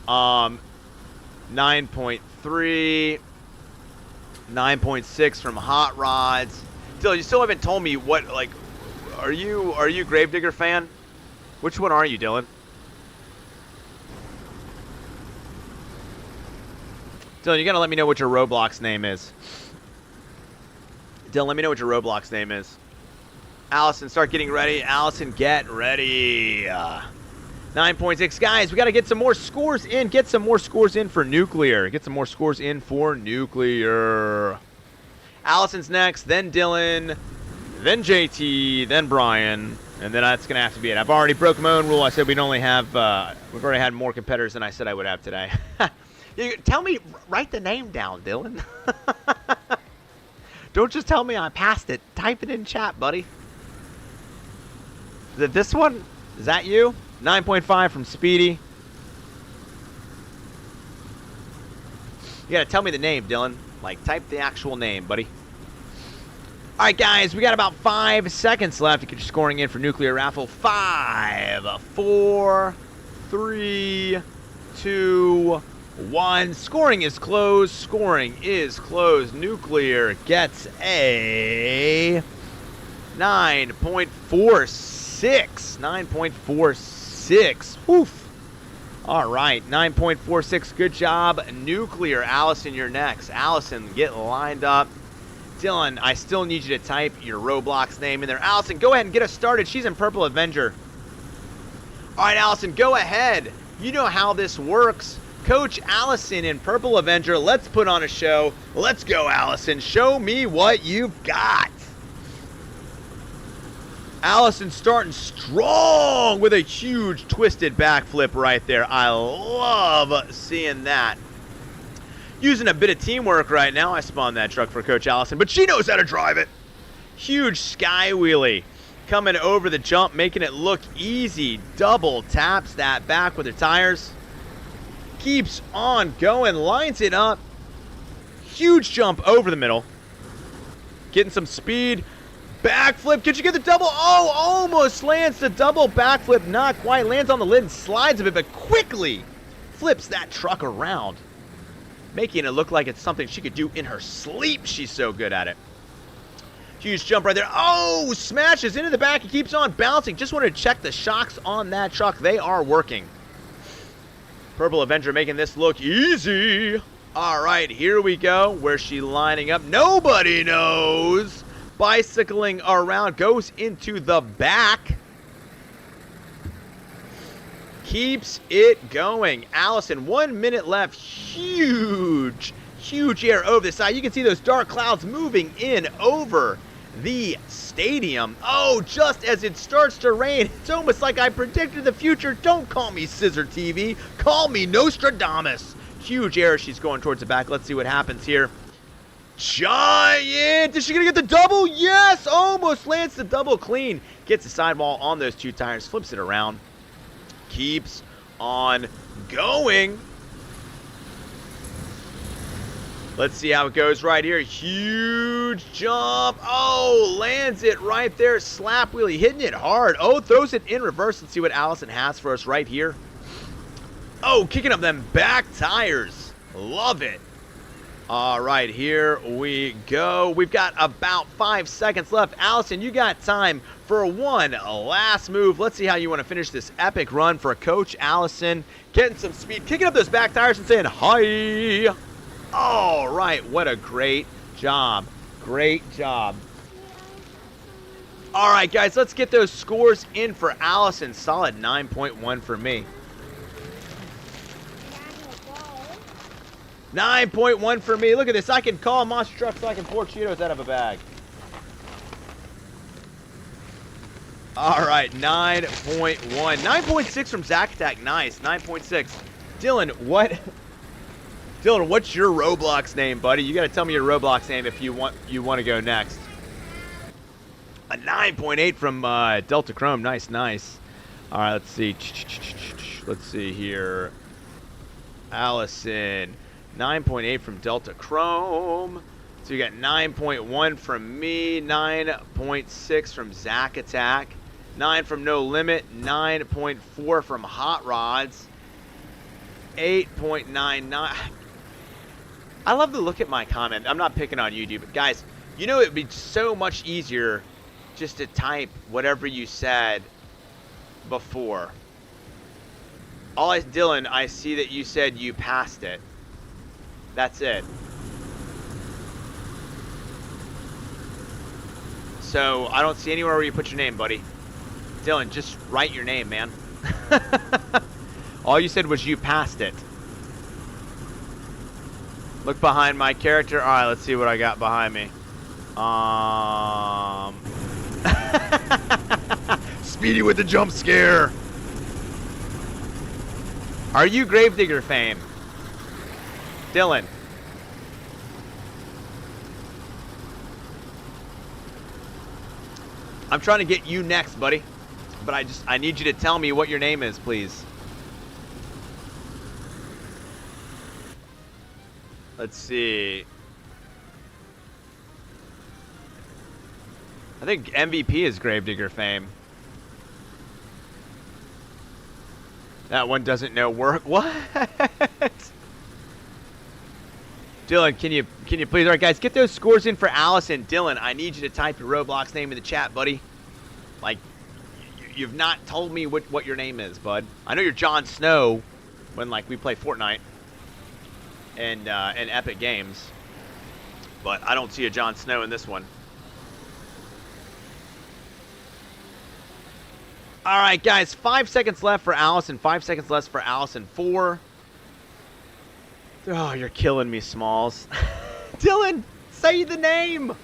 9.3, 9.6 from Hot Rods. Dylan, you still haven't told me what, like, are you Gravedigger fan? Which one are you, Dylan? Dylan, you gotta let me know what your Roblox name is. Dylan, let me know what your Roblox name is. Allison, start getting ready. Allison, get ready. 9.6. Guys, we got to get some more scores in. Get some more scores in for Nuclear. Get some more scores in for Nuclear. Allison's next, then Dylan, then JT, then Brian, and then that's going to have to be it. I've already broken my own rule. I said we'd only have, we've already had more competitors than I said I would have today. Tell me, write the name down, Dylan. Don't just tell me I passed it. Type it in chat, buddy. Is it this one? Is that you? 9.5 from Speedy. You gotta tell me the name, Dylan. Like, type the actual name, buddy. All right, guys, we got about 5 seconds left to get your scoring in for Nuclear Raffle. 5, 4, 3, 2, 1. Scoring is closed. Scoring is closed. Nuclear gets a 9.46. 9.46. Woof. All right, 9.46. Good job, Nuclear. Allison, you're next. Allison, get lined up. Dylan, I still need you to type your Roblox name in there. Allison, go ahead and get us started. She's in Purple Avenger. All right, Allison, go ahead. You know how this works. Coach Allison in Purple Avenger. Let's put on a show. Let's go, Allison. Show me what you've got. Allison starting strong with a huge twisted backflip right there. I love seeing that. Using a bit of teamwork right now. I spawned that truck for Coach Allison, but she knows how to drive it. Huge sky wheelie. Coming over the jump, making it look easy. Double taps that back with her tires. Keeps on going, lines it up. Huge jump over the middle. Getting some speed. Backflip, could you get the double? Oh, almost lands the double backflip. Not quite, lands on the lid and slides a bit, but quickly flips that truck around. Making it look like it's something she could do in her sleep. She's so good at it. Huge jump right there. Oh, smashes into the back. He keeps on bouncing. Just wanted to check the shocks on that truck. They are working. Purple Avenger making this look easy. All right, here we go. Where's she lining up? Nobody knows. Bicycling around, goes into the back. Keeps it going. Allison, 1 minute left. Huge air over the side. You can see those dark clouds moving in over the stadium. Oh, just as it starts to rain. It's almost like I predicted the future. Don't call me CISRtv. Call me Nostradamus. Huge air. She's going towards the back. Let's see what happens here. Giant! Is she going to get the double? Yes! Almost lands the double clean. Gets the sidewall on those 2 tires. Flips it around. Keeps on going. Let's see how it goes right here. Huge jump. Oh, lands it right there. Slap wheelie, hitting it hard. Oh, throws it in reverse. Let's see what Allison has for us right here. Oh, kicking up them back tires. Love it. All right, here we go. We've got about 5 seconds left. Allison, you got time for one last move. Let's see how you want to finish this epic run for Coach Allison. Getting some speed, kicking up those back tires and saying, hi. All right, what a great job. Great job. All right, guys, let's get those scores in for Allison. Solid 9.1 for me. 9.1 for me. Look at this. I can call a monster truck so I can pour Cheetos out of a bag. All right, 9.1. 9.6 from Zack Attack. Nice. 9.6. Dylan, what? Dylan, what's your Roblox name, buddy? You got to tell me your Roblox name if you want to go next. A 9.8 from Delta Chrome. Nice, nice. All right, let's see. Let's see here. Allison. 9.8 from Delta Chrome. So you got 9.1 from me, 9.6 from Zack Attack, 9 from No Limit, 9.4 from Hot Rods, 8.99. I love to look at my comment. I'm not picking on you, dude, but guys, you know it would be so much easier just to type whatever you said before. Dylan, I see that you said you passed it. That's it. So I don't see anywhere where you put your name, buddy. Dylan, just write your name, man. All you said was you passed it. Look behind my character. All right, let's see what I got behind me. Speedy with the jump scare. Are you Gravedigger fame? Dylan. I'm trying to get you next, buddy. But I need you to tell me what your name is, please. Let's see. I think MVP is Gravedigger fame. That one doesn't know work. What? Dylan, can you please? All right, guys, get those scores in for Allison. Dylan, I need you to type your Roblox name in the chat, buddy. Like, you've not told me what your name is, bud. I know you're Jon Snow when, like, we play Fortnite and Epic Games, but I don't see a Jon Snow in this one. All right, guys, 5 seconds left for Allison. 5 seconds left for Allison. 4. Oh, you're killing me, Smalls. Dylan, say the name.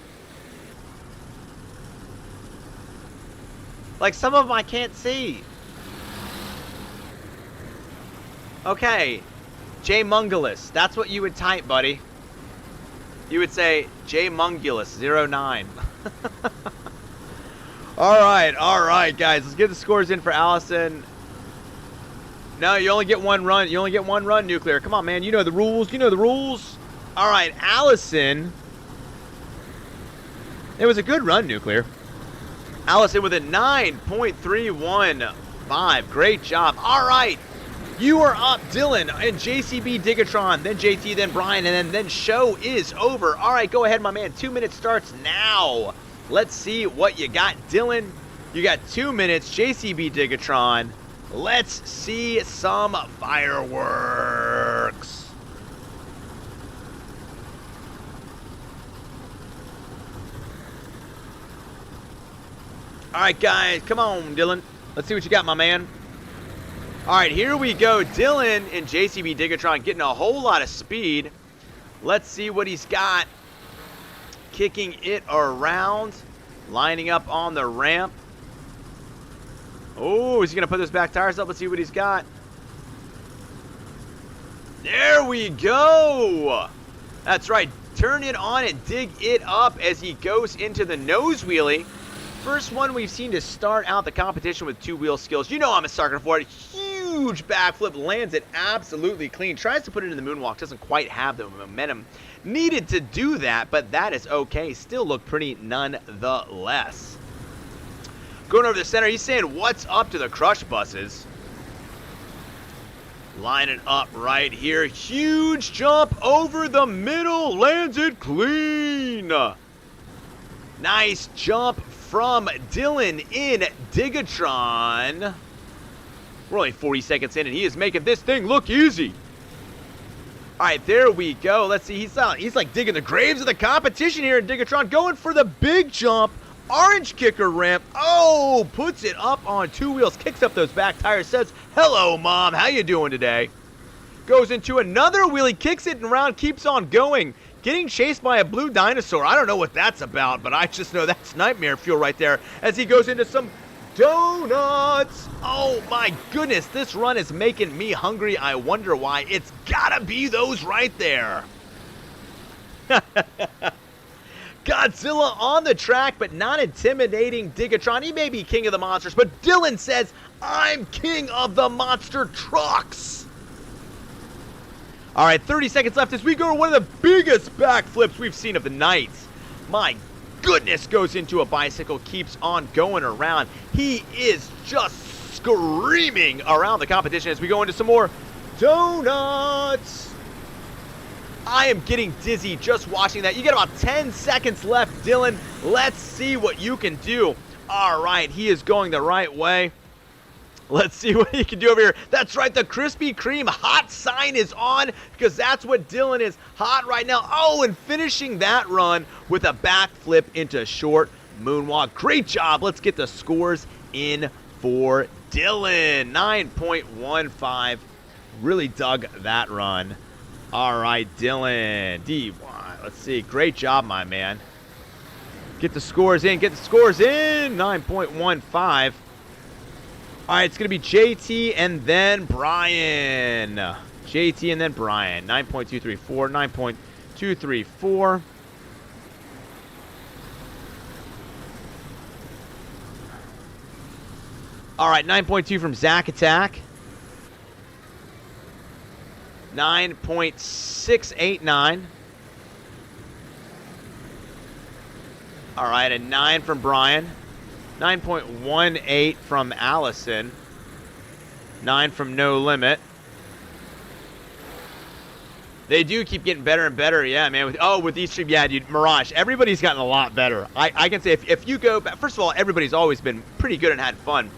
Like, some of them I can't see. Okay. J Mungulus. That's what you would type, buddy. You would say J Mungulus 09. All right, guys. Let's get the scores in for Allison. No, you only get one run. You only get one run, Nuclear. Come on, man. You know the rules. You know the rules. All right, Allison. It was a good run, Nuclear. Allison with a 9.315. Great job. All right. You are up, Dylan, and JCB Digatron, then JT, then Brian, and then show is over. All right, go ahead, my man. 2 minutes starts now. Let's see what you got, Dylan. You got 2 minutes, JCB Digatron. Let's see some fireworks. All right, guys, come on, Dylan. Let's see what you got, my man. All right, here we go. Dylan and JCB Digatron getting a whole lot of speed. Let's see what he's got. Kicking it around. Lining up on the ramp. Oh, is he going to put those back tires up? Let's see what he's got. There we go. That's right. Turn it on and dig it up as he goes into the nose wheelie. First one we've seen to start out the competition with two-wheel skills. You know I'm a sucker for it. Huge huge backflip, lands it absolutely clean. Tries to put it in the moonwalk, doesn't quite have the momentum needed to do that, but that is okay. Still look pretty nonetheless. Going over the center, he's saying, what's up to the crush buses? Lining up right here. Huge jump over the middle. Lands it clean. Nice jump from Dylan in Digatron. We're only 40 seconds in, and he is making this thing look easy. All right, there we go. Let's see. He's like digging the graves of the competition here in Digatron. Going for the big jump. Orange kicker ramp. Oh, puts it up on two wheels. Kicks up those back tires. Says, hello, Mom. How you doing today? Goes into another wheelie. Kicks it around. Keeps on going. Getting chased by a blue dinosaur. I don't know what that's about, but I just know that's nightmare fuel right there as he goes into some donuts. Oh, my goodness. This run is making me hungry. I wonder why. It's gotta be those right there. Godzilla on the track, but not intimidating Digatron. He may be king of the monsters, but Dylan says, I'm king of the monster trucks. All right, 30 seconds left as we go to one of the biggest backflips we've seen of the night. My goodness, goes into a bicycle, keeps on going around. He is just screaming around the competition as we go into some more donuts. I am getting dizzy just watching that. You got about 10 seconds left, Dylan. Let's see what you can do. All right, he is going the right way. Let's see what he can do over here. That's right, the Krispy Kreme hot sign is on because that's what Dylan is hot right now. Oh, and finishing that run with a backflip into short moonwalk. Great job. Let's get the scores in for Dylan. 9.15. Really dug that run. All right, Dylan. D1. Let's see. Great job, my man. Get the scores in. Get the scores in. 9.15. All right, it's going to be JT and then Brian. JT and then Brian. 9.234. 9.234. All right, 9.2 from Zack Attack. 9.689. All right, a 9 from Brian. 9.18 from Allison. 9 from No Limit. They do keep getting better and better, yeah, man. With each stream, yeah, dude, Mirage. Everybody's gotten a lot better. I can say if you go back, first of all, everybody's always been pretty good and had fun.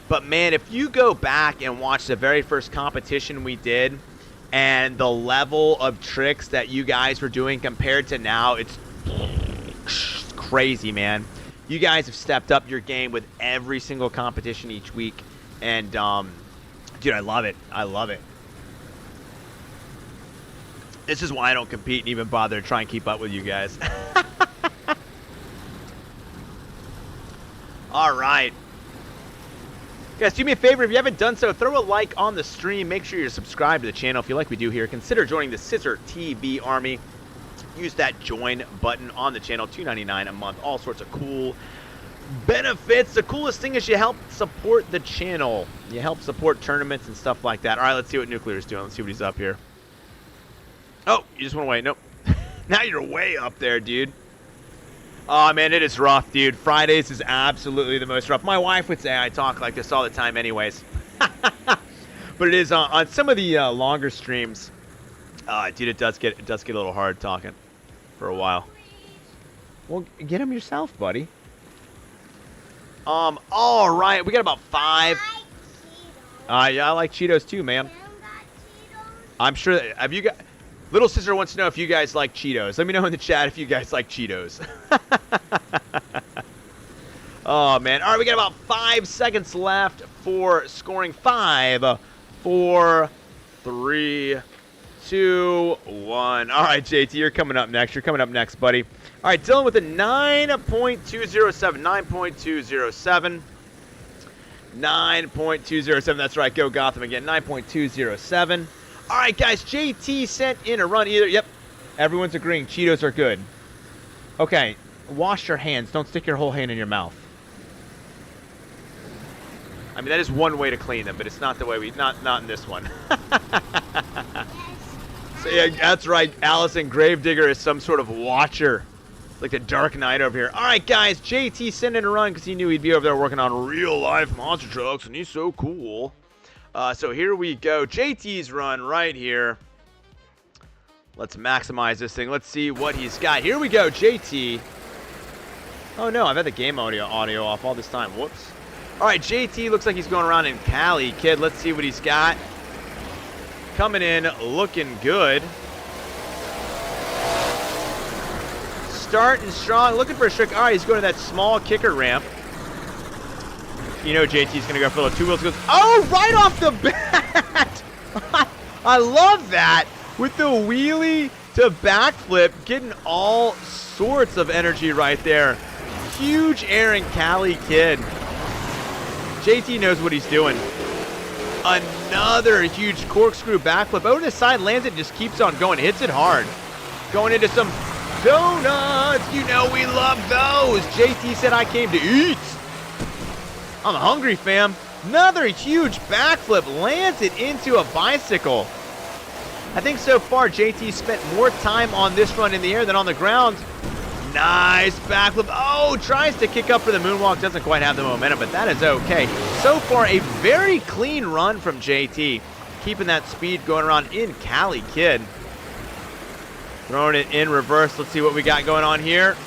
But man, if you go back and watch the very first competition we did, and the level of tricks that you guys were doing compared to now, it's crazy, man. You guys have stepped up your game with every single competition each week. And, dude, I love it. I love it. This is why I don't compete and even bother to try and keep up with you guys. All right. Guys, do me a favor, if you haven't done so, throw a like on the stream. Make sure you're subscribed to the channel if you like we do here. Consider joining the CISRtv army. Use that join button on the channel, $2.99 a month. All sorts of cool benefits. The coolest thing is you help support the channel. You help support tournaments and stuff like that. All right, let's see what Nuclear is doing. Let's see what he's up here. Oh, you just went away. Nope. Now you're way up there, dude. Oh, man, it is rough, dude. Fridays is absolutely the most rough. My wife would say I talk like this all the time anyways. But it is on some of the longer streams. Dude, it does get a little hard talking for a while. Well, get them yourself, buddy. All right. We got about 5. Yeah, I like Cheetos too, man. I'm sure that, have you got... Little Sister wants to know if you guys like Cheetos. Let me know in the chat if you guys like Cheetos. Oh, man. All right, we got about 5 seconds left for scoring. 5, 4, 3, 2, 1. All right, JT, you're coming up next. You're coming up next, buddy. All right, Dylan with a 9.207. 9.207. 9.207. That's right. Go Gotham again. 9.207. All right, guys, JT sent in a run either. Yep, everyone's agreeing. Cheetos are good. Okay, wash your hands. Don't stick your whole hand in your mouth. I mean, that is one way to clean them, but it's not the way we, not in this one. So yeah, that's right, Allison. Gravedigger is some sort of watcher. Like the Dark Knight over here. All right, guys, JT sent in a run because he knew he'd be over there working on real-life monster trucks, and he's so cool. So here we go. JT's run right here. Let's maximize this thing. Let's see what he's got. Here we go, JT. Oh, no, I've had the game audio off all this time. Whoops. All right, JT looks like he's going around in Cali. Kid, let's see what he's got. Coming in, looking good. Starting strong, looking for a trick. All right, he's going to that small kicker ramp. You know JT's going to go for the 2 wheels. Goes, oh, right off the bat. I love that. With the wheelie to backflip, getting all sorts of energy right there. Huge air and Cali, kid. JT knows what he's doing. Another huge corkscrew backflip. Over the side, lands it, just keeps on going. Hits it hard. Going into some donuts. You know we love those. JT said I came to eat. I'm hungry, fam. Another huge backflip. Lands it into a bicycle. I think so far JT spent more time on this run in the air than on the ground. Nice backflip. Oh, tries to kick up for the moonwalk. Doesn't quite have the momentum, but that is okay. So far, a very clean run from JT. Keeping that speed going around in Cali, kid. Throwing it in reverse. Let's see what we got going on here.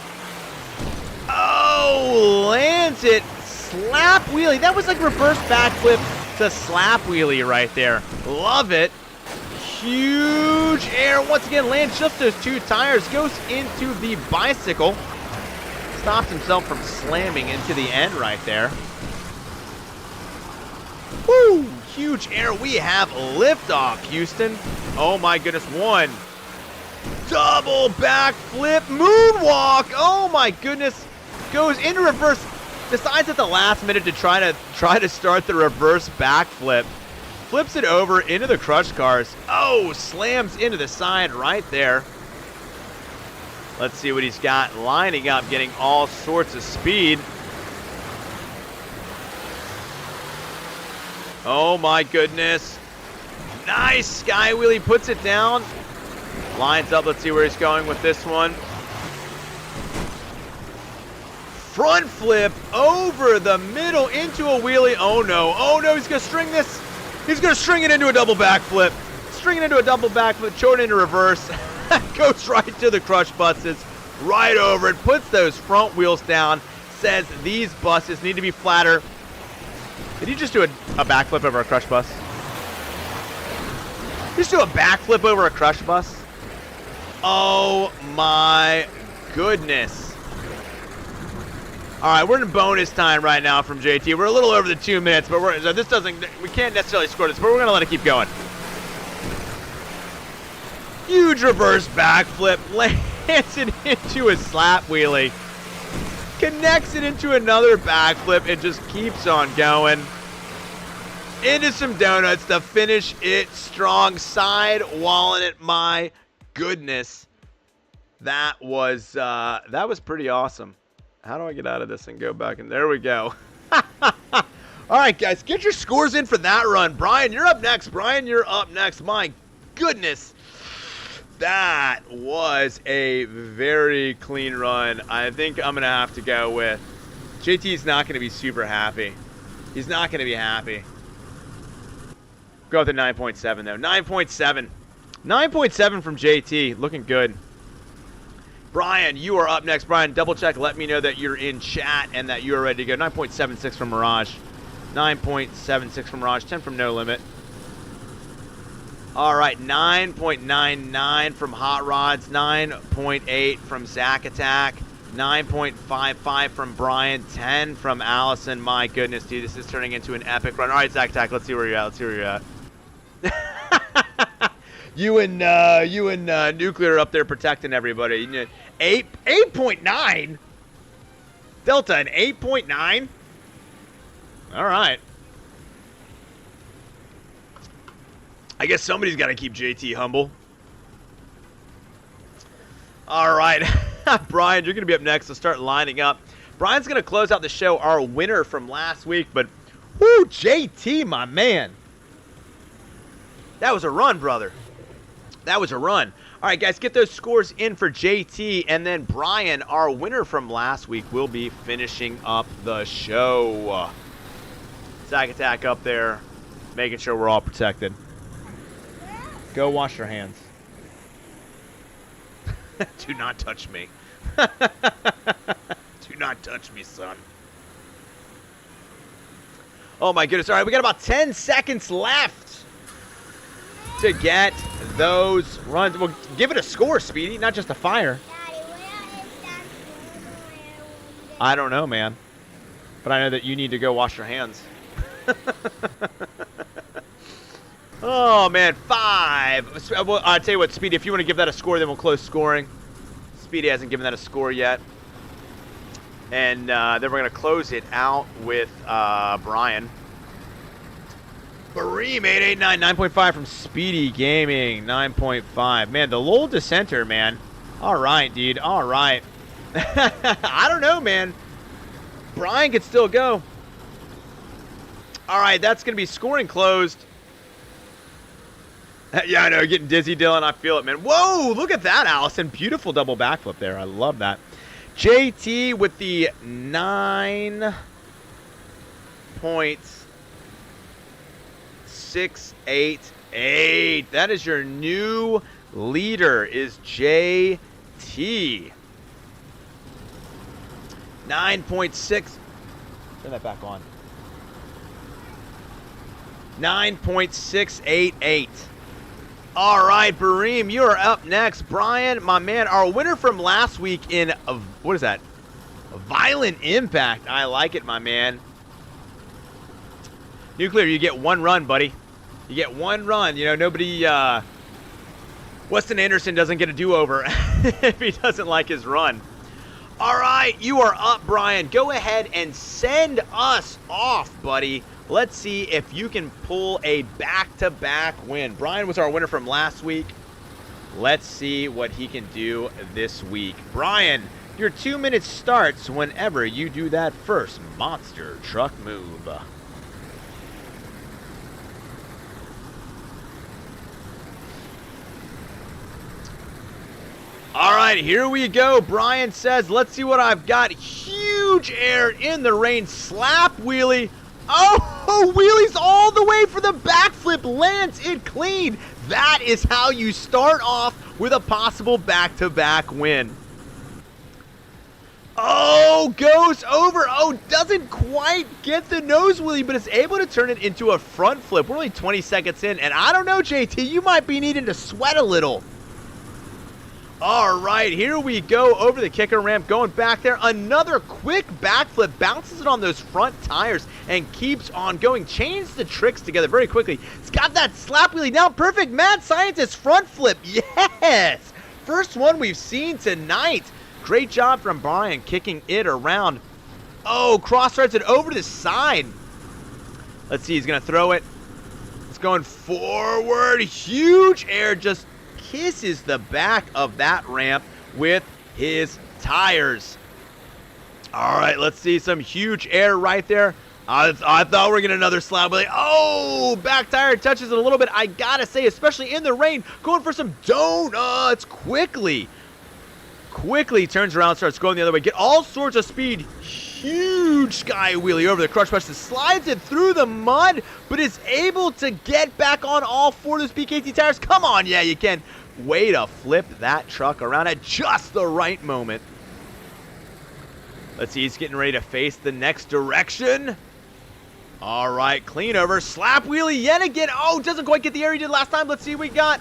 Oh, lands it. Slap wheelie. That was like reverse backflip to slap wheelie right there. Love it. Huge air. Once again, lands just those 2 tires. Goes into the bicycle. Stops himself from slamming into the end right there. Woo! Huge air. We have liftoff, Houston. Oh my goodness. 1. Double backflip. Moonwalk. Oh my goodness. Goes into reverse. Decides at the last minute to try to start the reverse backflip. Flips it over into the crush cars. Oh, slams into the side right there. Let's see what he's got lining up, getting all sorts of speed. Oh my goodness. Nice sky wheelie, puts it down. Lines up, let's see where he's going with this one. Front flip over the middle into a wheelie. Oh no, he's gonna string this. He's going to string it into a double backflip. String it into a double backflip, throw it into reverse. Goes right to the crush buses. Right over it. Puts those front wheels down. Says these buses need to be flatter. Did he just do a backflip over a crush bus? Just do a backflip over a crush bus? Oh my goodness. All right, we're in bonus time right now from JT. We're a little over the 2 minutes, but we can't necessarily score this, but we're gonna let it keep going. Huge reverse backflip, lands it into a slap wheelie, connects it into another backflip, and just keeps on going. Into some donuts to finish it strong, side walling it. My goodness, that was pretty awesome. How do I get out of this and go back? And there we go. All right, guys, get your scores in for that run. Brian, you're up next. My goodness. That was a very clean run. I think I'm going to have to go with JT's not going to be super happy. He's not going to be happy. Go with a 9.7, though. 9.7. 9.7 from JT. Looking good. Brian, you are up next. Brian, double check. Let me know that you're in chat and that you are ready to go. 9.76 from Mirage. 9.76 from Mirage. 10 from No Limit. All right, 9.99 from Hot Rods. 9.8 from Zack Attack. 9.55 from Brian. 10 from Allison. My goodness, dude, this is turning into an epic run. All right, Zack Attack, let's see where you're at. You and Nuclear up there protecting everybody. 8.9? Delta, an 8.9? All right. I guess somebody's got to keep JT humble. All right. Brian, you're going to be up next. Let's start lining up. Brian's going to close out the show, our winner from last week, but Woo, JT, my man. That was a run, brother. That was a run. All right, guys, get those scores in for JT, and then Brian, our winner from last week, will be finishing up the show. Zack Attack up there, making sure we're all protected. Go wash your hands. Do not touch me. Do not touch me, son. Oh, my goodness. All right, we got about 10 seconds left to get those runs. Well, give it a score, Speedy, not just a fire. Daddy, where is that woman? I don't know, man. But I know that you need to go wash your hands. Oh, man, 5. Well, I'll tell you what, Speedy, if you want to give that a score, then we'll close scoring. Speedy hasn't given that a score yet. And then we're going to close it out with Brian. Bareem, 889, 9.5 from Speedy Gaming, 9.5. Man, the Lowell Dissenter, man. All right, dude, all right. I don't know, man. Brian could still go. All right, that's going to be scoring closed. Yeah, I know, you're getting dizzy, Dylan. I feel it, man. Whoa, look at that, Allison. Beautiful double backflip there. I love that. JT with the 9.688. That is your new leader, is JT. 9.6. Turn that back on. 9.688. All right, Bareem, you are up next. Brian, my man, our winner from last week in, what is that? A Violent Impact. I like it, my man. Nuclear, you get one run, buddy. You get one run. You know, nobody, Weston Anderson doesn't get a do-over if he doesn't like his run. All right, you are up, Brian. Go ahead and send us off, buddy. Let's see if you can pull a back-to-back win. Brian was our winner from last week. Let's see what he can do this week. Brian, your 2 minutes starts whenever you do that first monster truck move. All right, here we go. Brian says, let's see what I've got. Huge air in the rain. Slap wheelie. Oh, wheelies all the way for the backflip. Lands it clean. That is how you start off with a possible back-to-back win. Oh, goes over. Oh, doesn't quite get the nose wheelie, but is able to turn it into a front flip. We're only 20 seconds in, and I don't know, JT, you might be needing to sweat a little. All right, here we go over the kicker ramp, going back there. Another quick backflip, bounces it on those front tires and keeps on going. Changes the tricks together very quickly. It's got that slap wheelie down. Perfect mad scientist front flip. Yes! First one we've seen tonight. Great job from Brian kicking it around. Oh, cross threads it over to the side. Let's see, he's going to throw it. It's going forward. Huge air, just kisses the back of that ramp with his tires. All right, let's see some huge air right there. I thought we were getting another slab. But oh, back tire touches it a little bit. I gotta say, especially in the rain, going for some donuts quickly. Quickly turns around, starts going the other way. Get all sorts of speed. Huge sky wheelie over the crush bus. Slides it through the mud, but is able to get back on all four of those BKT tires. Come on, yeah, you can. Way to flip that truck around at just the right moment. Let's see, he's getting ready to face the next direction. All right, clean over. Slap wheelie yet again. Oh, doesn't quite get the air he did last time. Let's see what we got.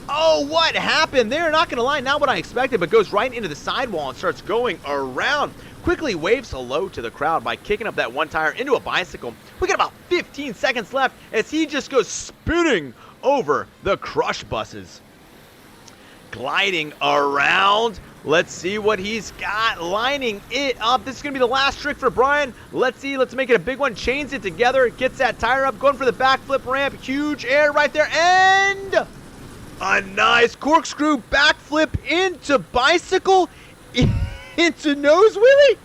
Oh, what happened there? Not going to lie, not what I expected, but goes right into the sidewall and starts going around. Quickly waves hello to the crowd by kicking up that one tire into a bicycle. We got about 15 seconds left as he just goes spinning over the crush buses. Gliding around. Let's see what he's got. Lining it up. This is going to be the last trick for Brian. Let's see. Let's make it a big one. Chains it together. Gets that tire up. Going for the backflip ramp. Huge air right there. And a nice corkscrew backflip into bicycle. Into nose wheelie.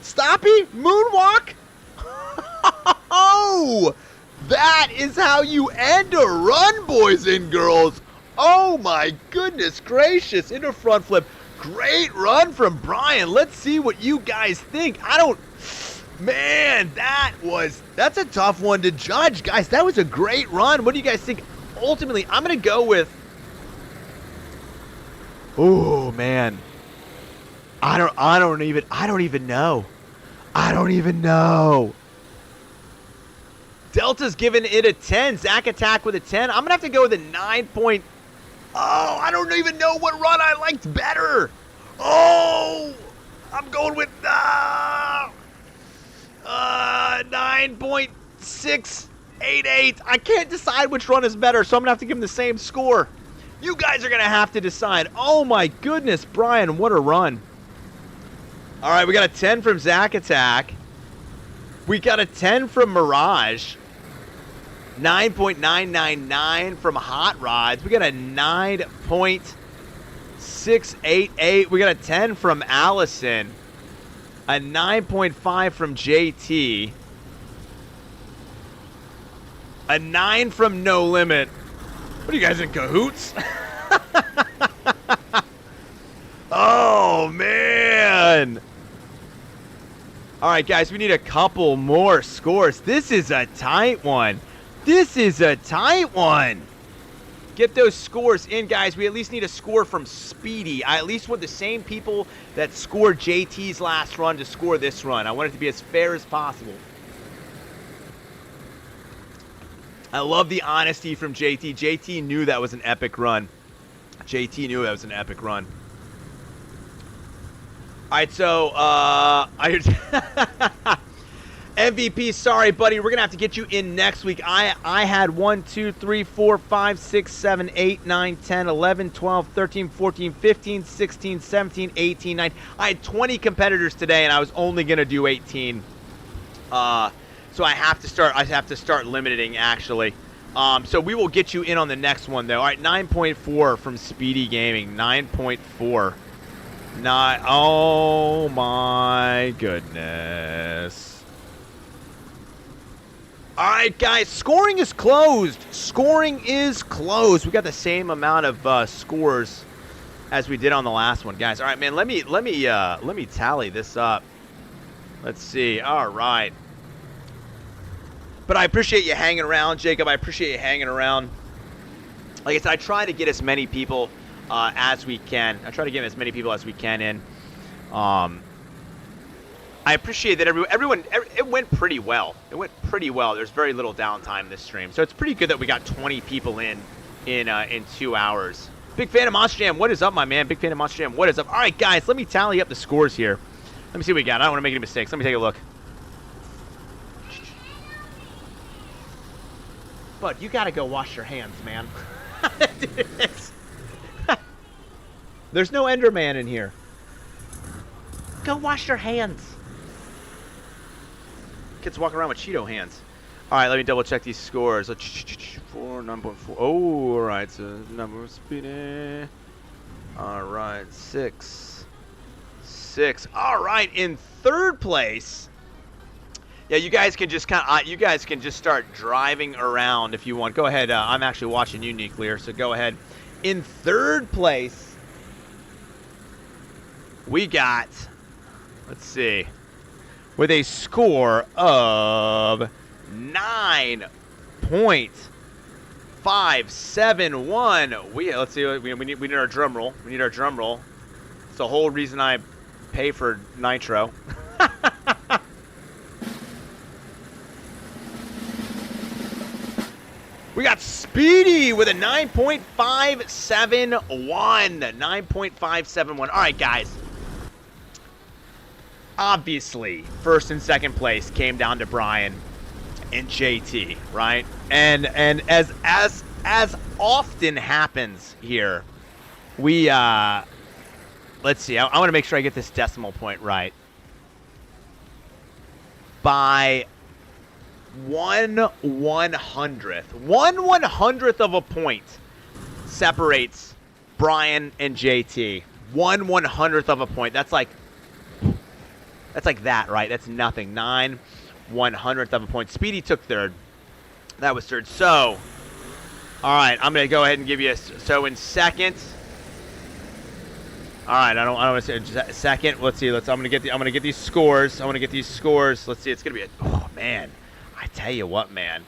Stoppy. Moonwalk. 2. That is how you end a run, boys and girls. Oh my goodness gracious. Into front flip. Great run from Brian. Let's see what you guys think. Man, that's a tough one to judge, guys. That was a great run. What do you guys think? Ultimately, I'm going to go with... Oh, man. I don't even know. I don't even know. Delta's giving it a 10. Zack Attack with a 10. I'm going to have to go with a 9 point... Oh, I don't even know what run I liked better. Oh, I'm going with 9.688. I can't decide which run is better, so I'm going to have to give him the same score. You guys are going to have to decide. Oh, my goodness, Brian, what a run. All right, we got a 10 from Zack Attack. We got a 10 from Mirage. 9.999 from Hot Rods. We got a 9.688. We got a 10 from Allison. A 9.5 from JT. A 9 from No Limit. What are you guys in cahoots? Oh, man. All right, guys, we need a couple more scores. This is a tight one. This is a tight one. Get those scores in, guys. We at least need a score from Speedy. I at least want the same people that scored JT's last run to score this run. I want it to be as fair as possible. I love the honesty from JT. JT knew that was an epic run. JT knew that was an epic run. All right, so MVP, sorry, buddy. We're going to have to get you in next week. I had 1, 2, 3, 4, 5, 6, 7, 8, 9, 10, 11, 12, 13, 14, 15, 16, 17, 18, 19. I had 20 competitors today, and I was only going to do 18. So I have to start limiting, actually. So we will get you in on the next one, though. All right, 9.4 from Speedy Gaming. 9.4. Oh, my goodness. All right, guys, scoring is closed. Scoring is closed. We got the same amount of scores as we did on the last one, guys. All right, man. Let me tally this up. Let's see. All right. But I appreciate you hanging around, Jacob. I appreciate you hanging around. Like I said, I try to get as many people as we can. I try to get as many people as we can in. I appreciate that everyone. It went pretty well. It went pretty well. There's very little downtime in this stream, so it's pretty good that we got 20 people in 2 hours. Big fan of Monster Jam. What is up, my man? Big fan of Monster Jam. What is up? All right, guys. Let me tally up the scores here. Let me see what we got. I don't want to make any mistakes. Let me take a look. Bud, you gotta go wash your hands, man. There's no Enderman in here. Go wash your hands. Kids walking around with Cheeto hands. All right, let me double check these scores. 4, 9.4. Oh, all right. So number of Speedy. All right, 6. All right, in third place. Yeah, you guys can just start driving around if you want. Go ahead. I'm actually watching you, Nuclear. So go ahead. In third place, we got. Let's see. With a score of 9.571. Let's see. We need our drum roll. We need our drum roll. It's the whole reason I pay for Nitro. We got Speedy with a 9.571. 9.571. All right, guys. Obviously, first and second place came down to Brian and JT, right? And as often happens here, we let's see. I want to make sure I get this decimal point right. By 1/100th. 1/100th of a point separates Brian and JT. 1/100th of a point. That's like that, right? That's nothing. 9 1/100th of a point. Speedy took third. That was third. So, all right, I'm gonna go ahead and give you so in second. All right, I don't want to say second. Let's see. I'm gonna get these scores. I want to get these scores. Let's see. It's gonna be oh man, I tell you what, man.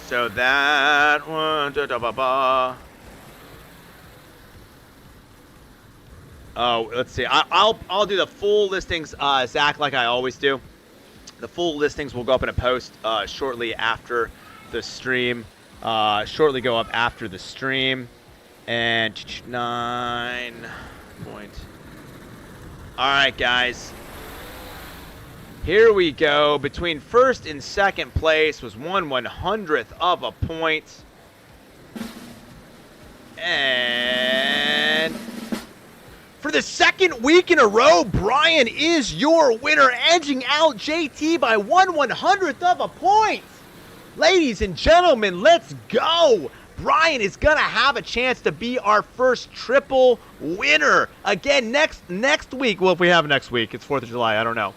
So that one. Oh, let's see. I'll do the full listings, Zach, like I always do. The full listings will go up in a post shortly after the stream. Shortly go up after the stream. And 9 points. All right, guys. Here we go. Between first and second place was 1/100th of a point. And for the second week in a row, Brian is your winner, edging out JT by 1/100th of a point. Ladies and gentlemen, let's go. Brian is going to have a chance to be our first triple winner. Again, next week. Well, if we have next week, it's 4th of July. I don't know.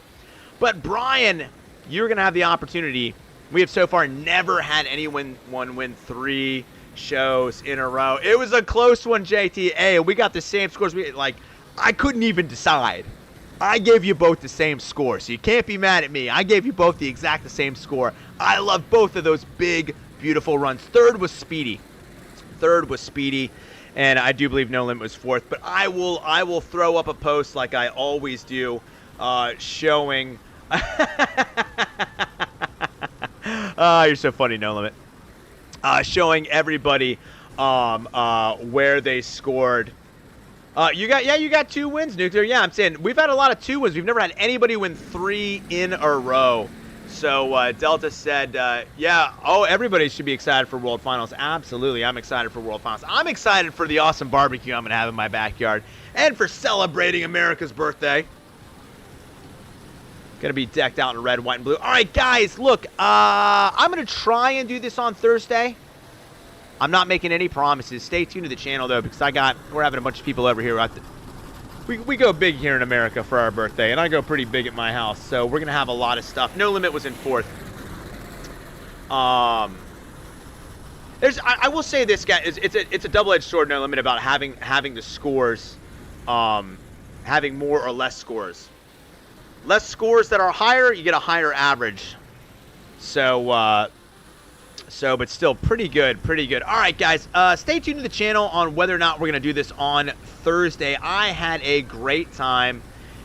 But Brian, you're going to have the opportunity. We have so far never had anyone win 3 shows in a row. It was a close one, JT. Hey, we got the same scores. I couldn't even decide. I gave you both the same score, so you can't be mad at me. I gave you both the exact same score. I love both of those big, beautiful runs. Third was Speedy. And I do believe No Limit was 4th. But I will throw up a post like I always do, showing. You're so funny, No Limit. Showing everybody where they scored. You got 2 wins, Nuclear. Yeah, I'm saying we've had a lot of 2 wins. We've never had anybody win 3 in a row. So Delta said, yeah, everybody should be excited for World Finals. Absolutely, I'm excited for World Finals. I'm excited for the awesome barbecue I'm going to have in my backyard and for celebrating America's birthday. Going to be decked out in red, white, and blue. All right, guys, look, I'm going to try and do this on Thursday. I'm not making any promises. Stay tuned to the channel, though, because we're having a bunch of people over here. We go big here in America for our birthday, and I go pretty big at my house, so we're going to have a lot of stuff. No Limit was in 4th. I will say this, guys. It's a double-edged sword, No Limit, about having the scores, having more or less scores. Less scores that are higher, you get a higher average. But still pretty good. All right, guys, stay tuned to the channel on whether or not we're going to do this on Thursday. I had a great time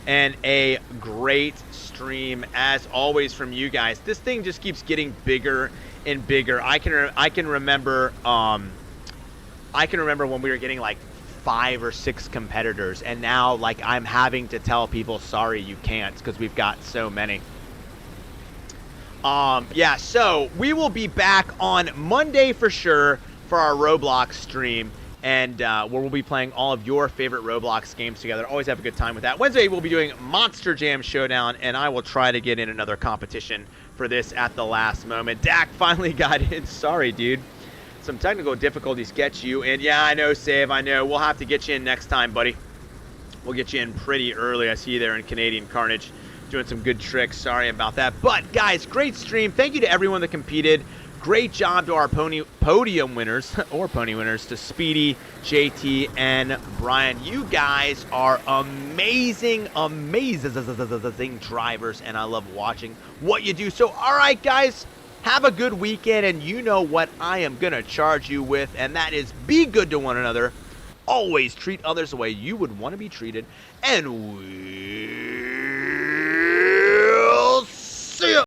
and a great stream, as always, from you guys. This thing just keeps getting bigger and bigger. I can remember when we were getting like 5 or 6 competitors, and now like I'm having to tell people, sorry, you can't, because we've got so many. Yeah, so we will be back on Monday for sure for our Roblox stream, and where we'll be playing all of your favorite Roblox games together. Always have a good time with that. Wednesday, we'll be doing Monster Jam Showdown, and I will try to get in another competition for this at the last moment. Dak finally got in. Sorry, dude. Some technical difficulties get you in. Yeah, I know, Save. I know. We'll have to get you in next time, buddy. We'll get you in pretty early. I see you there in Canadian Carnage. Doing some good tricks. Sorry about that. But, guys, great stream. Thank you to everyone that competed. Great job to our podium winners, or pony winners, to Speedy, JT, and Brian. You guys are amazing drivers, and I love watching what you do. So, all right, guys, have a good weekend, and you know what I am going to charge you with, and that is be good to one another. Always treat others the way you would want to be treated, and we